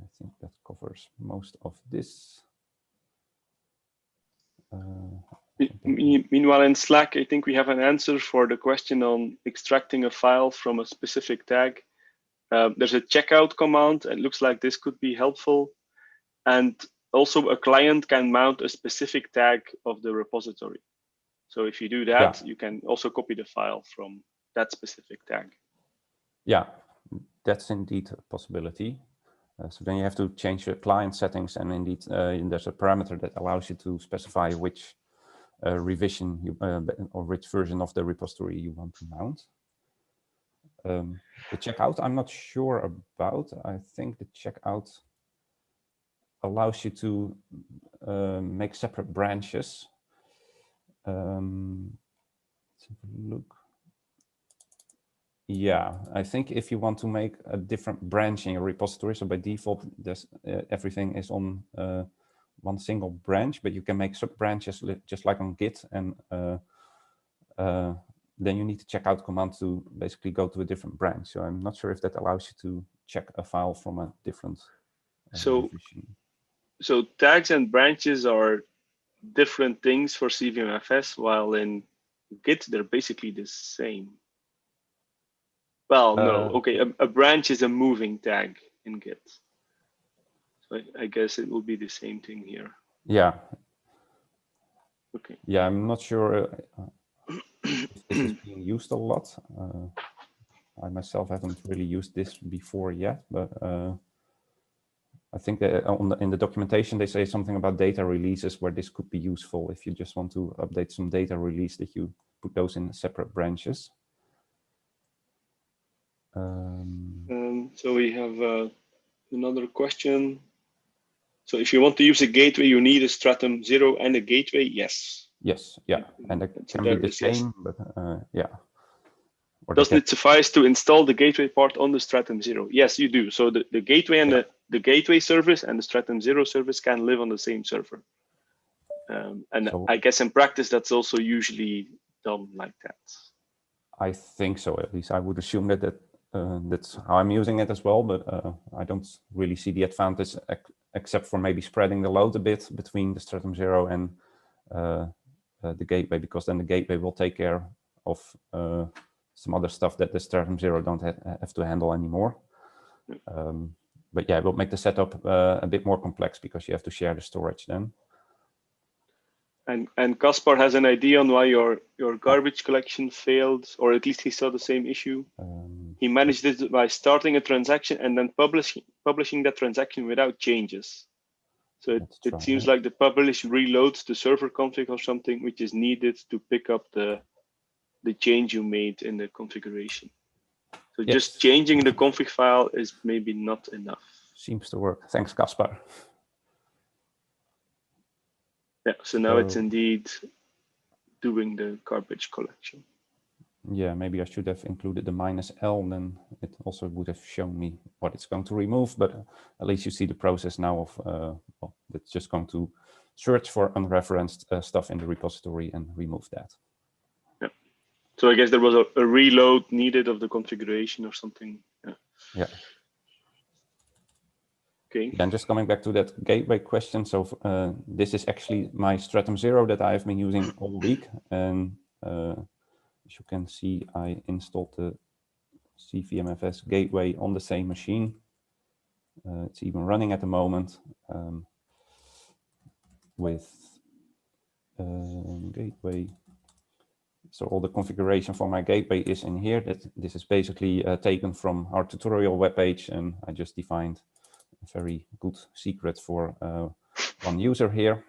I think that covers most of this. Meanwhile, in Slack, I think we have an answer for the question on extracting a file from a specific tag. There's a checkout command. It looks like this could be helpful. And also a client can mount a specific tag of the repository. So if you do that, you can also copy the file from that specific tag. Yeah, that's indeed a possibility. So then you have to change your client settings, and indeed there's a parameter that allows you to specify which revision or which version of the repository you want to mount. The checkout, I'm not sure about. I think the checkout allows you to make separate branches. Let's have a look. Yeah, I think if you want to make a different branch in your repository, so by default, everything is on one single branch, but you can make sub branches just like on Git, and then you need the checkout command to basically go to a different branch. So I'm not sure if that allows you to check a file from a different revision. So tags and branches are different things for CVM-FS, while in Git, they're basically the same. Well, no, okay, a branch is a moving tag in Git. So I guess it will be the same thing here. Yeah. Okay. Yeah, I'm not sure if this is being used a lot. I myself haven't really used this before yet, but I think that in the documentation, they say something about data releases where this could be useful if you just want to update some data release, that you put those in separate branches. So we have another question. So if you want to use a gateway, you need a stratum 0 and a gateway, yes. Yes, yeah, and it can be the same, but yeah. Doesn't it suffice to install the gateway part on the stratum 0? Yes, you do. So the gateway and the gateway service and the Stratum 0 service can live on the same server. And So, I guess in practice, that's also usually done like that. I think so. At least I would assume that that's how I'm using it as well. But I don't really see the advantage except for maybe spreading the load a bit between the Stratum 0 and the gateway, because then the gateway will take care of some other stuff that the Stratum 0 don't have to handle anymore. But yeah, it will make the setup a bit more complex because you have to share the storage then. And Caspar has an idea on why your garbage collection failed, or at least he saw the same issue. He managed it by starting a transaction and then publishing that transaction without changes. So it seems like the publish reloads the server config or something, which is needed to pick up the change you made in the configuration. So just changing the config file is maybe not enough. Seems to work. Thanks, Caspar. Yeah, so now it's indeed doing the garbage collection. Yeah, maybe I should have included the -L, then it also would have shown me what it's going to remove, but at least you see the process now of, well, it's just going to search for unreferenced stuff in the repository and remove that. Yeah. So I guess there was a reload needed of the configuration or something. Yeah. Okay. Then just coming back to that gateway question. So this is actually my Stratum 0 that I've been using all week. And as you can see, I installed the CVM-FS gateway on the same machine. It's even running at the moment with gateway. So all the configuration for my gateway is in here. This is basically taken from our tutorial webpage, and I just defined a very good secret for one user here,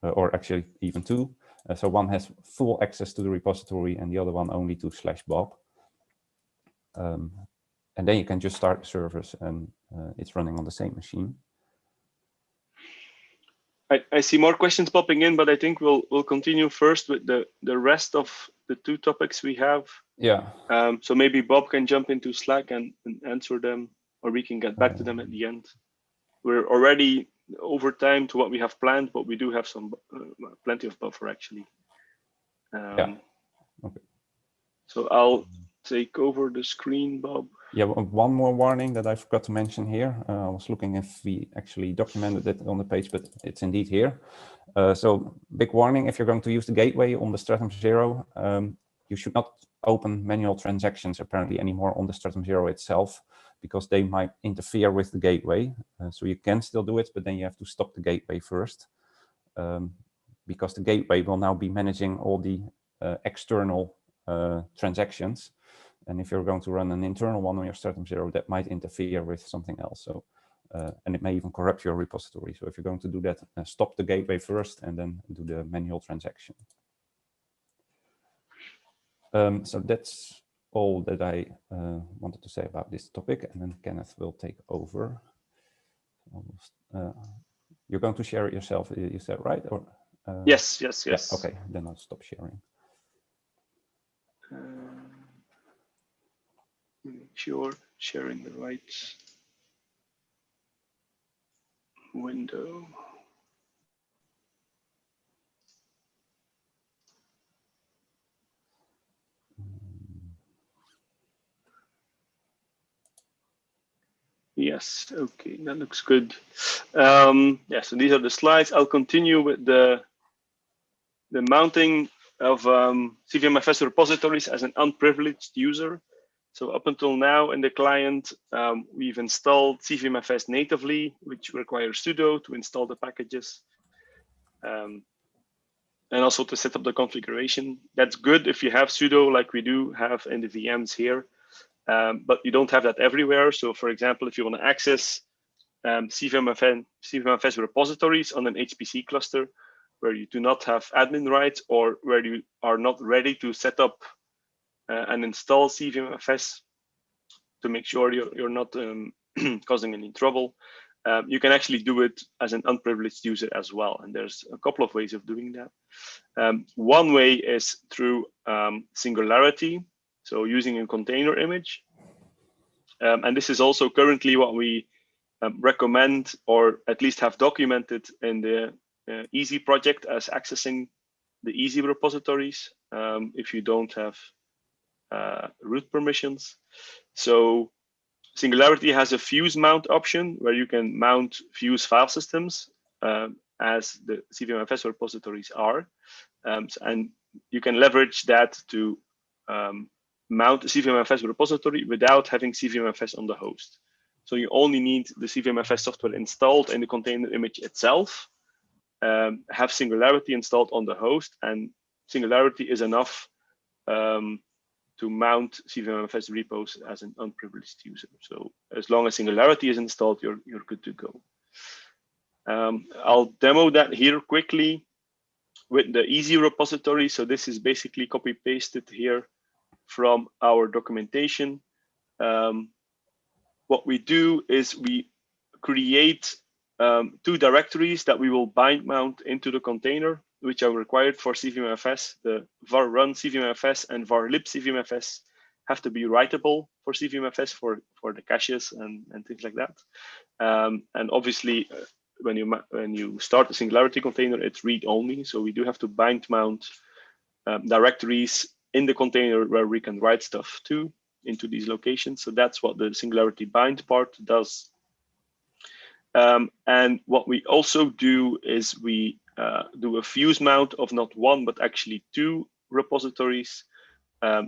or actually even two. So one has full access to the repository and the other one only to /Bob. And then you can just start the servers and it's running on the same machine. I see more questions popping in, but I think we'll continue first with the rest of the two topics we have. Yeah. So maybe Bob can jump into Slack and answer them, or we can get back to them at the end. We're already over time to what we have planned, but we do have some plenty of buffer actually. Yeah. Okay. So I'll take over the screen, Bob. Yeah, one more warning that I forgot to mention here. I was looking if we actually documented it on the page, but it's indeed here. So big warning, if you're going to use the gateway on the Stratum 0, you should not open manual transactions apparently anymore on the Stratum 0 itself, because they might interfere with the gateway. So you can still do it, but then you have to stop the gateway first, because the gateway will now be managing all the external transactions. And if you're going to run an internal one on your Stratum 0, that might interfere with something else. So, and it may even corrupt your repository. So if you're going to do that, stop the gateway first and then do the manual transaction. So that's all that I wanted to say about this topic, and then Kenneth will take over. You're going to share it yourself, you said, right? Or yes. Yeah, okay, then I'll stop sharing. Make sure sharing the right window. Yes, okay, that looks good. Yeah, so these are the slides. I'll continue with the mounting of CVM-FS repositories as an unprivileged user. So up until now in the client, we've installed CVM-FS natively, which requires sudo to install the packages. And also to set up the configuration. That's good if you have sudo like we do have in the VMs here. But you don't have that everywhere. So for example, if you want to access CVM-FS repositories on an HPC cluster where you do not have admin rights, or where you are not ready to set up and install CVM-FS to make sure you're not causing any trouble, you can actually do it as an unprivileged user as well. And there's a couple of ways of doing that. One way is through Singularity, so using a container image. And this is also currently what we recommend, or at least have documented in the Easy project as accessing the Easy repositories if you don't have root permissions. So Singularity has a fuse mount option where you can mount fuse file systems as the CVM-FS repositories are. And you can leverage that to mount a CVM-FS repository without having CVM-FS on the host. So you only need the CVM-FS software installed in the container image itself, have Singularity installed on the host, and Singularity is enough to mount CVM-FS repos as an unprivileged user. So as long as Singularity is installed, you're good to go. I'll demo that here quickly with the Easy repository. So this is basically copy pasted here from our documentation. What we do is we create 2 directories that we will bind mount into the container, which are required for CVM-FS. The var run CVM-FS and var lib CVM-FS have to be writable for CVM-FS for the caches and things like that. And obviously, when you start a Singularity container, it's read only. So we do have to bind mount directories in the container where we can write stuff to into these locations. So that's what the Singularity bind part does. And what we also do is we do a fuse mount of not 1, but actually 2 repositories.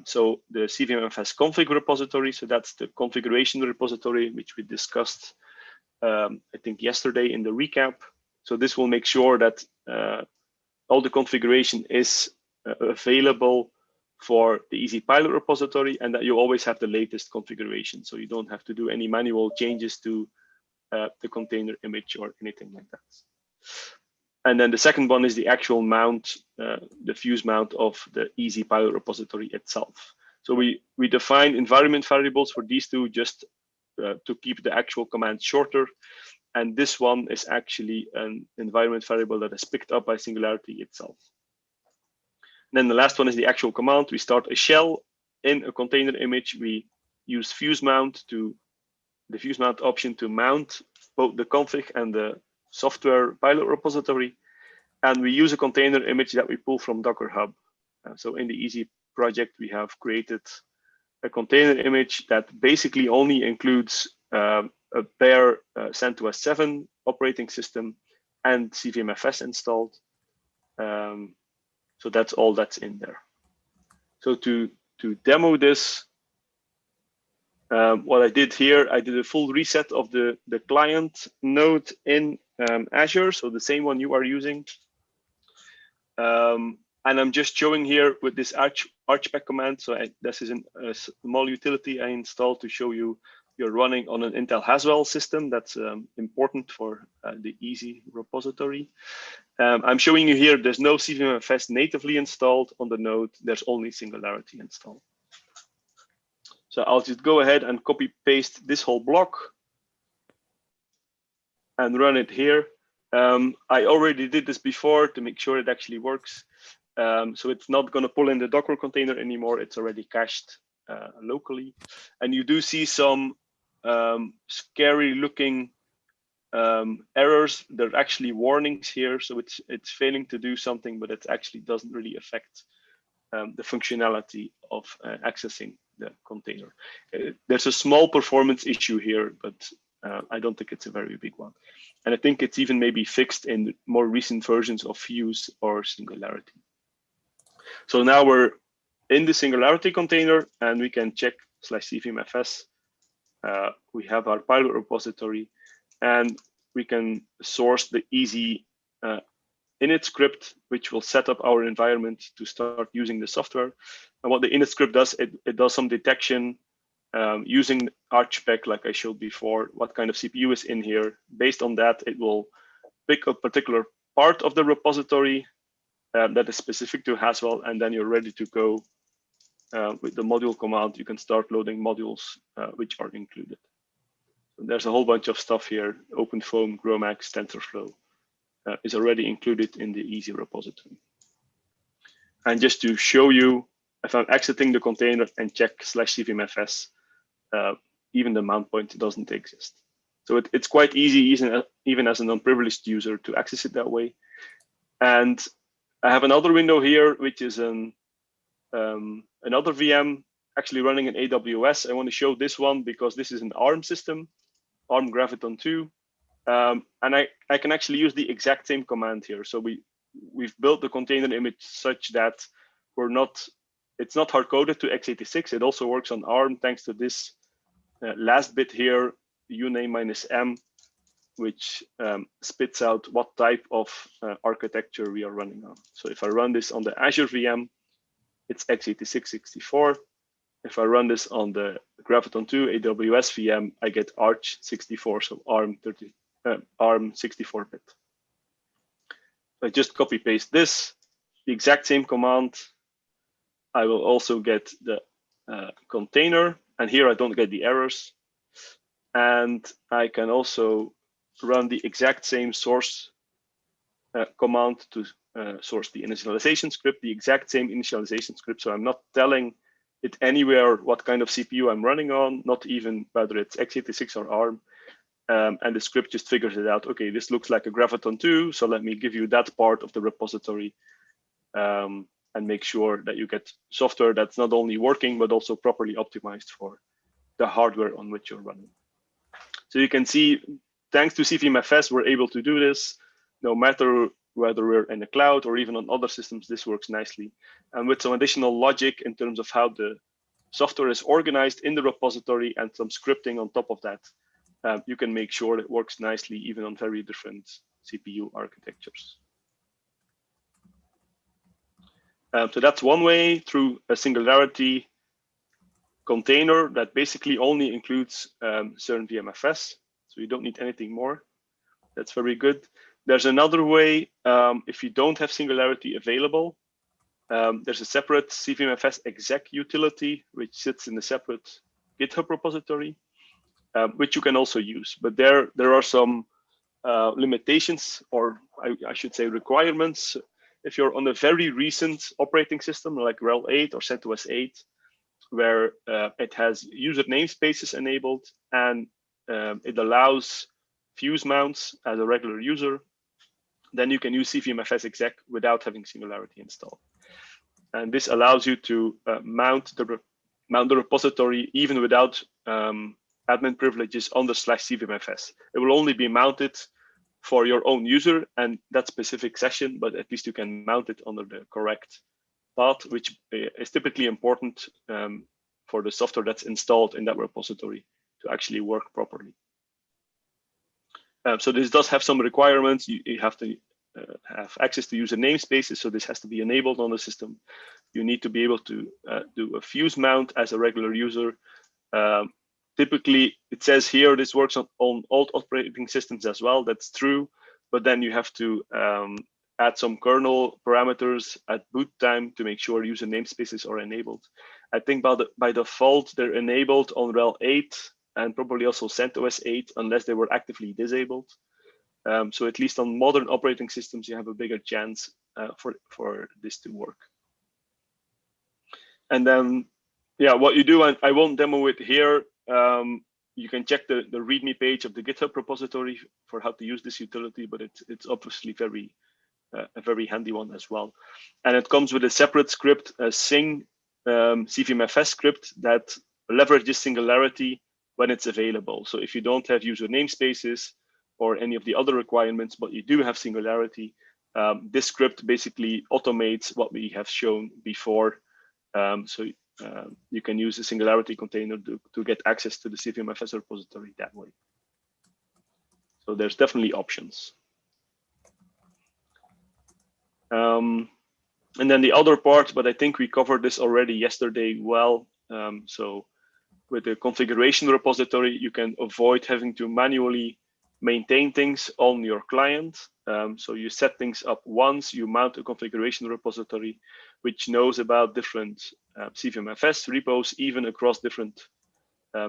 So the CVM-FS config repository, so that's the configuration repository, which we discussed, I think, yesterday in the recap. So this will make sure that all the configuration is available for the Easy Pilot repository, and that you always have the latest configuration. So you don't have to do any manual changes to the container image or anything like that. And then the second one is the actual mount, the fuse mount of the Easy Pilot repository itself. So we define environment variables for these 2 just to keep the actual command shorter. And this one is actually an environment variable that is picked up by Singularity itself. And then the last one is the actual command. We start a shell in a container image. We use fuse mount the fuse mount option to mount both the config and the software pilot repository. And we use a container image that we pull from Docker Hub. So in the Easy project, we have created a container image that basically only includes a bare CentOS 7 operating system and CVM-FS installed. So that's all that's in there. So to demo this, what I did here, I did a full reset of the client node in Azure, so the same one you are using. And I'm just showing here with this Archback command. So this is a small utility I installed to show you you're running on an Intel Haswell system. That's important for the Easy repository. I'm showing you here, there's no CVM-FS natively installed on the node. There's only Singularity installed. So I'll just go ahead and copy paste this whole block and run it here. I already did this before to make sure it actually works. So it's not going to pull in the Docker container anymore. It's already cached locally. And you do see some scary looking errors. There are actually warnings here. So it's failing to do something, but it actually doesn't really affect the functionality of accessing the container. There's a small performance issue here, but I don't think it's a very big one. And I think it's even maybe fixed in more recent versions of Fuse or Singularity. So now we're in the Singularity container and we can check /cvmfs. We have our pilot repository and we can source the Easy init script, which will set up our environment to start using the software. And what the init script does, it does some detection using Archback, like I showed before, what kind of CPU is in here. Based on that, it will pick a particular part of the repository that is specific to Haswell, and then you're ready to go with the module command. You can start loading modules which are included. So there's a whole bunch of stuff here. OpenFOAM, GROMACS, TensorFlow is already included in the Easy repository. And just to show you, if I'm exiting the container and check /cvmfs, even the mount point doesn't exist. So it's quite easy, even as a non-privileged user, to access it that way. And I have another window here, which is another VM actually running in AWS. I want to show this one because this is an ARM system, ARM Graviton 2. And I can actually use the exact same command here. So we've built the container image such that it's not hard-coded to x86. It also works on ARM thanks to this last bit here, uname-m, which spits out what type of architecture we are running on. So if I run this on the Azure VM, it's x86-64. If I run this on the Graviton 2 AWS VM, I get Arch64, so ARM 64-bit. I just copy paste this, the exact same command. I will also get the container, and here I don't get the errors. And I can also run the exact same source command to source the initialization script, the exact same initialization script. So I'm not telling it anywhere what kind of CPU I'm running on, not even whether it's x86 or ARM. And the script just figures it out. Okay, this looks like a Graviton 2, so let me give you that part of the repository and make sure that you get software that's not only working, but also properly optimized for the hardware on which you're running. So you can see, thanks to CVM-FS, we're able to do this. No matter whether we're in the cloud or even on other systems, this works nicely. And with some additional logic in terms of how the software is organized in the repository and some scripting on top of that, you can make sure it works nicely even on very different CPU architectures. So that's one way, through a Singularity container that basically only includes CernVM-FS. So you don't need anything more. That's very good. There's another way, if you don't have Singularity available, there's a separate CVM-FS exec utility, which sits in a separate GitHub repository, which you can also use. But there are some limitations, or I should say requirements. If you're on a very recent operating system like RHEL 8 or CentOS 8, where it has user namespaces enabled and it allows fuse mounts as a regular user, then you can use CVM-FS exec without having Singularity installed. And this allows you to mount the repository even without admin privileges under /CVM-FS. It will only be mounted for your own user and that specific session, but at least you can mount it under the correct path, which is typically important for the software that's installed in that repository to actually work properly. So this does have some requirements. You have to have access to user namespaces, so this has to be enabled on the system. You need to be able to do a fuse mount as a regular user. Typically, it says here this works on all operating systems as well. That's true, but then you have to add some kernel parameters at boot time to make sure user namespaces are enabled. I think by default, they're enabled on RHEL 8 and probably also CentOS 8 unless they were actively disabled. So at least on modern operating systems, you have a bigger chance for this to work. And then, yeah, what you do, and I won't demo it here. You can check the README page of the GitHub repository for how to use this utility, but it's obviously a very handy one as well. And it comes with a separate script, a sing CVM-FS script that leverages Singularity when it's available. So if you don't have user namespaces or any of the other requirements, but you do have Singularity, this script basically automates what we have shown before. So you can use the Singularity container to get access to the CVM-FS repository that way. So there's definitely options. And then the other part, but I think we covered this already yesterday well. So with the configuration repository, you can avoid having to manually maintain things on your client. So you set things up once, you mount a configuration repository, which knows about different CVM-FS repos, even across different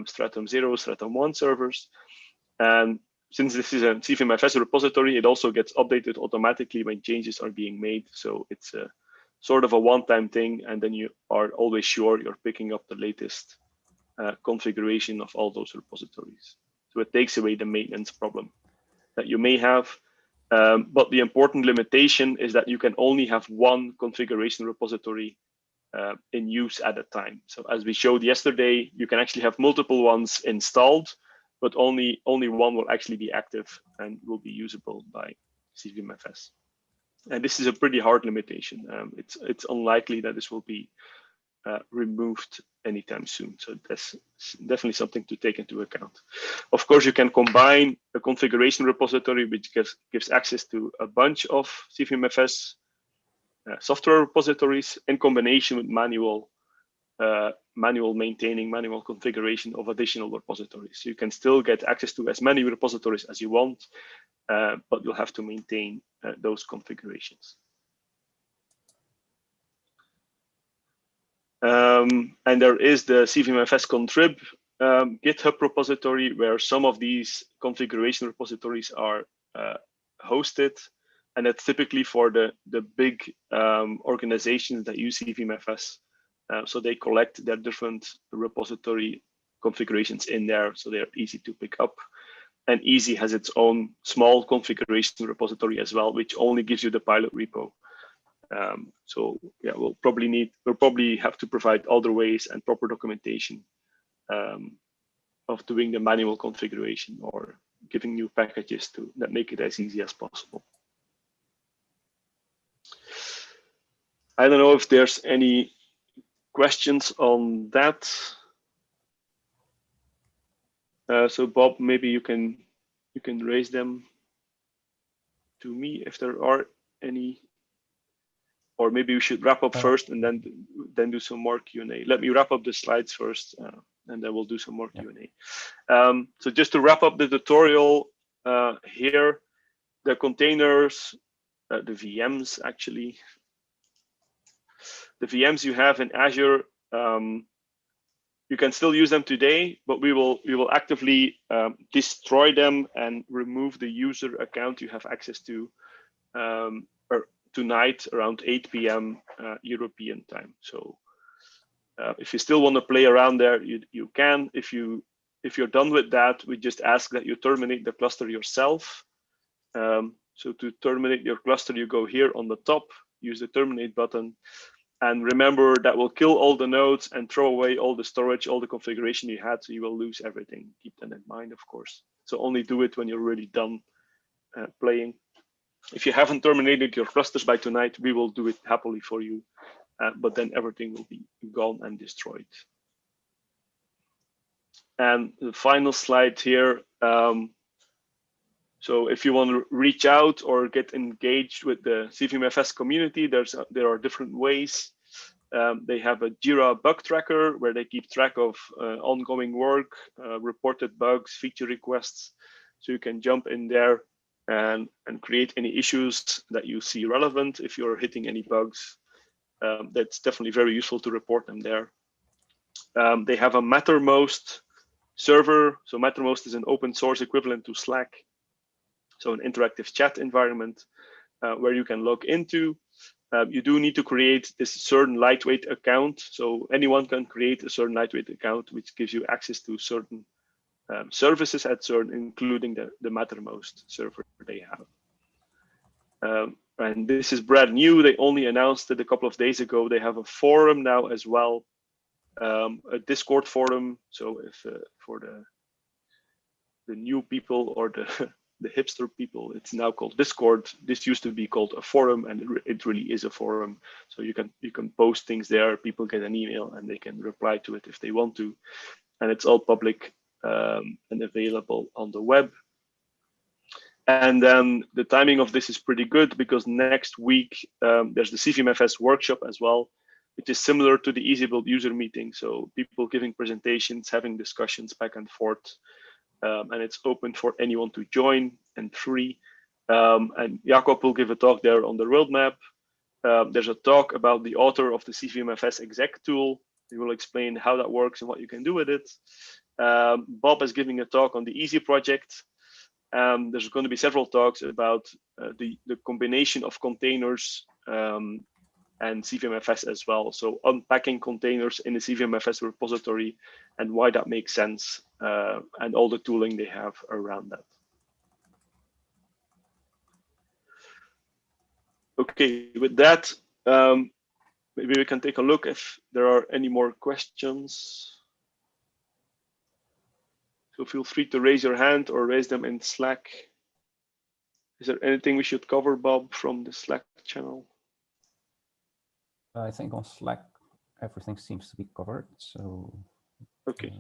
Stratum 0, Stratum 1 servers. And since this is a CVM-FS repository, it also gets updated automatically when changes are being made. So it's a sort of a one-time thing, and then you are always sure you're picking up the latest configuration of all those repositories. So it takes away the maintenance problem that you may have. But the important limitation is that you can only have one configuration repository in use at a time. So as we showed yesterday, you can actually have multiple ones installed, but only one will actually be active and will be usable by CVM-FS. And this is a pretty hard limitation. It's unlikely that this will be removed anytime soon. So that's definitely something to take into account. Of course, you can combine a configuration repository which gives access to a bunch of CVM-FS software repositories in combination with manual maintaining, manual configuration of additional repositories. So you can still get access to as many repositories as you want, but you'll have to maintain those configurations. And there is the CVM-FS contrib GitHub repository where some of these configuration repositories are hosted. And that's typically for the big organizations that use CVM-FS. So they collect their different repository configurations in there, so they're easy to pick up. And Easy has its own small configuration repository as well, which only gives you the pilot repo. So yeah, we'll probably have to provide other ways and proper documentation of doing the manual configuration or giving new packages that make it as easy as possible. I don't know if there's any questions on that. So Bob, maybe you can raise them to me if there are any, or maybe we should wrap up first and then do some more Q&A. Let me wrap up the slides first, and then we'll do some more Q&A. So just to wrap up the tutorial here, the containers, the VMs actually. The VMs you have in Azure, you can still use them today, but we will actively destroy them and remove the user account you have access to tonight around 8 p.m. European time. So if you still want to play around there, you can. If you're done with that, we just ask that you terminate the cluster yourself. So to terminate your cluster, you go here on the top, use the terminate button. And remember, that will kill all the nodes and throw away all the storage, all the configuration you had, so you will lose everything. Keep that in mind, of course. So only do it when you're really done playing. If you haven't terminated your clusters by tonight, we will do it happily for you, but then everything will be gone and destroyed. And the final slide here. So if you want to reach out or get engaged with the CVM-FS community, there are different ways. They have a Jira bug tracker where they keep track of ongoing work, reported bugs, feature requests. So you can jump in there and create any issues that you see relevant. If you're hitting any bugs, that's definitely very useful to report them there. They have a Mattermost server. So Mattermost is an open source equivalent to Slack. So an interactive chat environment where you can log into. You do need to create this certain lightweight account. So anyone can create a certain lightweight account, which gives you access to certain services at CERN, including the Mattermost server they have. And this is brand new. They only announced it a couple of days ago. They have a forum now as well, a Discord forum. So if for the new people or the hipster people, it's now called Discord. This used to be called a forum, and it really is a forum. So you can post things there. People get an email and they can reply to it if they want to, and it's all public and available on the web. And then the timing of this is pretty good because next week there's the CVM-FS workshop as well, which is similar to the EasyBuild user meeting. So people giving presentations, having discussions back and forth. And it's open for anyone to join and free. And Jakob will give a talk there on the roadmap. There's a talk about the author of the CVM-FS exec tool. He will explain how that works and what you can do with it. Bob is giving a talk on the Easy project. There's going to be several talks about the combination of containers and CVM-FS as well. So unpacking containers in the CVM-FS repository and why that makes sense, and all the tooling they have around that. Okay, with that, maybe we can take a look if there are any more questions. So feel free to raise your hand or raise them in Slack. Is there anything we should cover, Bob, from the Slack channel? I think on Slack, everything seems to be covered. So, okay.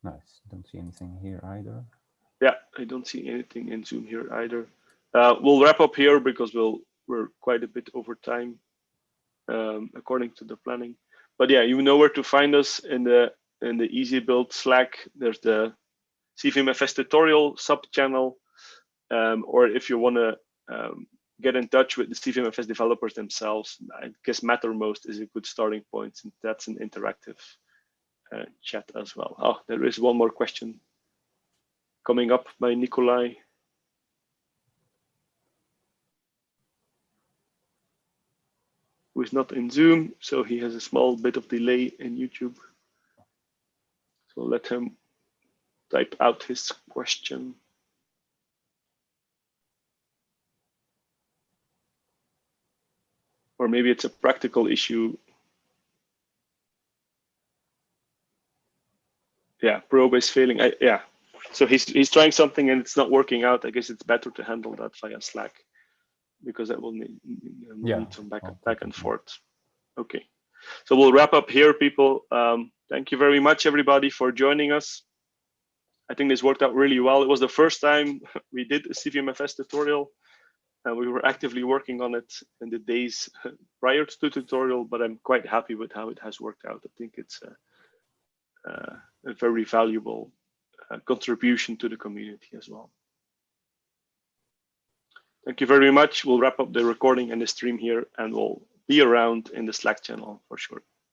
Nice. Don't see anything here either. Yeah, I don't see anything in Zoom here either. We'll wrap up here because we're quite a bit over time, according to the planning. But yeah, you know where to find us in the Easy Build Slack. There's the CVM-FS tutorial sub channel, or if you want to get in touch with the CVM-FS developers themselves, I guess Mattermost is a good starting point, since that's an interactive chat as well. Oh, there is one more question coming up by Nikolai. Who is not in Zoom, so he has a small bit of delay in YouTube. So let him type out his question. Or maybe it's a practical issue. Yeah, probe is failing. Yeah, so he's trying something and it's not working out. I guess it's better to handle that via Slack, because that will need some back and forth. Okay, so we'll wrap up here, people. Thank you very much, everybody, for joining us. I think this worked out really well. It was the first time we did a CVM-FS tutorial, and we were actively working on it in the days prior to the tutorial, but I'm quite happy with how it has worked out. I think it's a very valuable contribution to the community as well. Thank you very much. We'll wrap up the recording and the stream here, and we'll be around in the Slack channel for sure.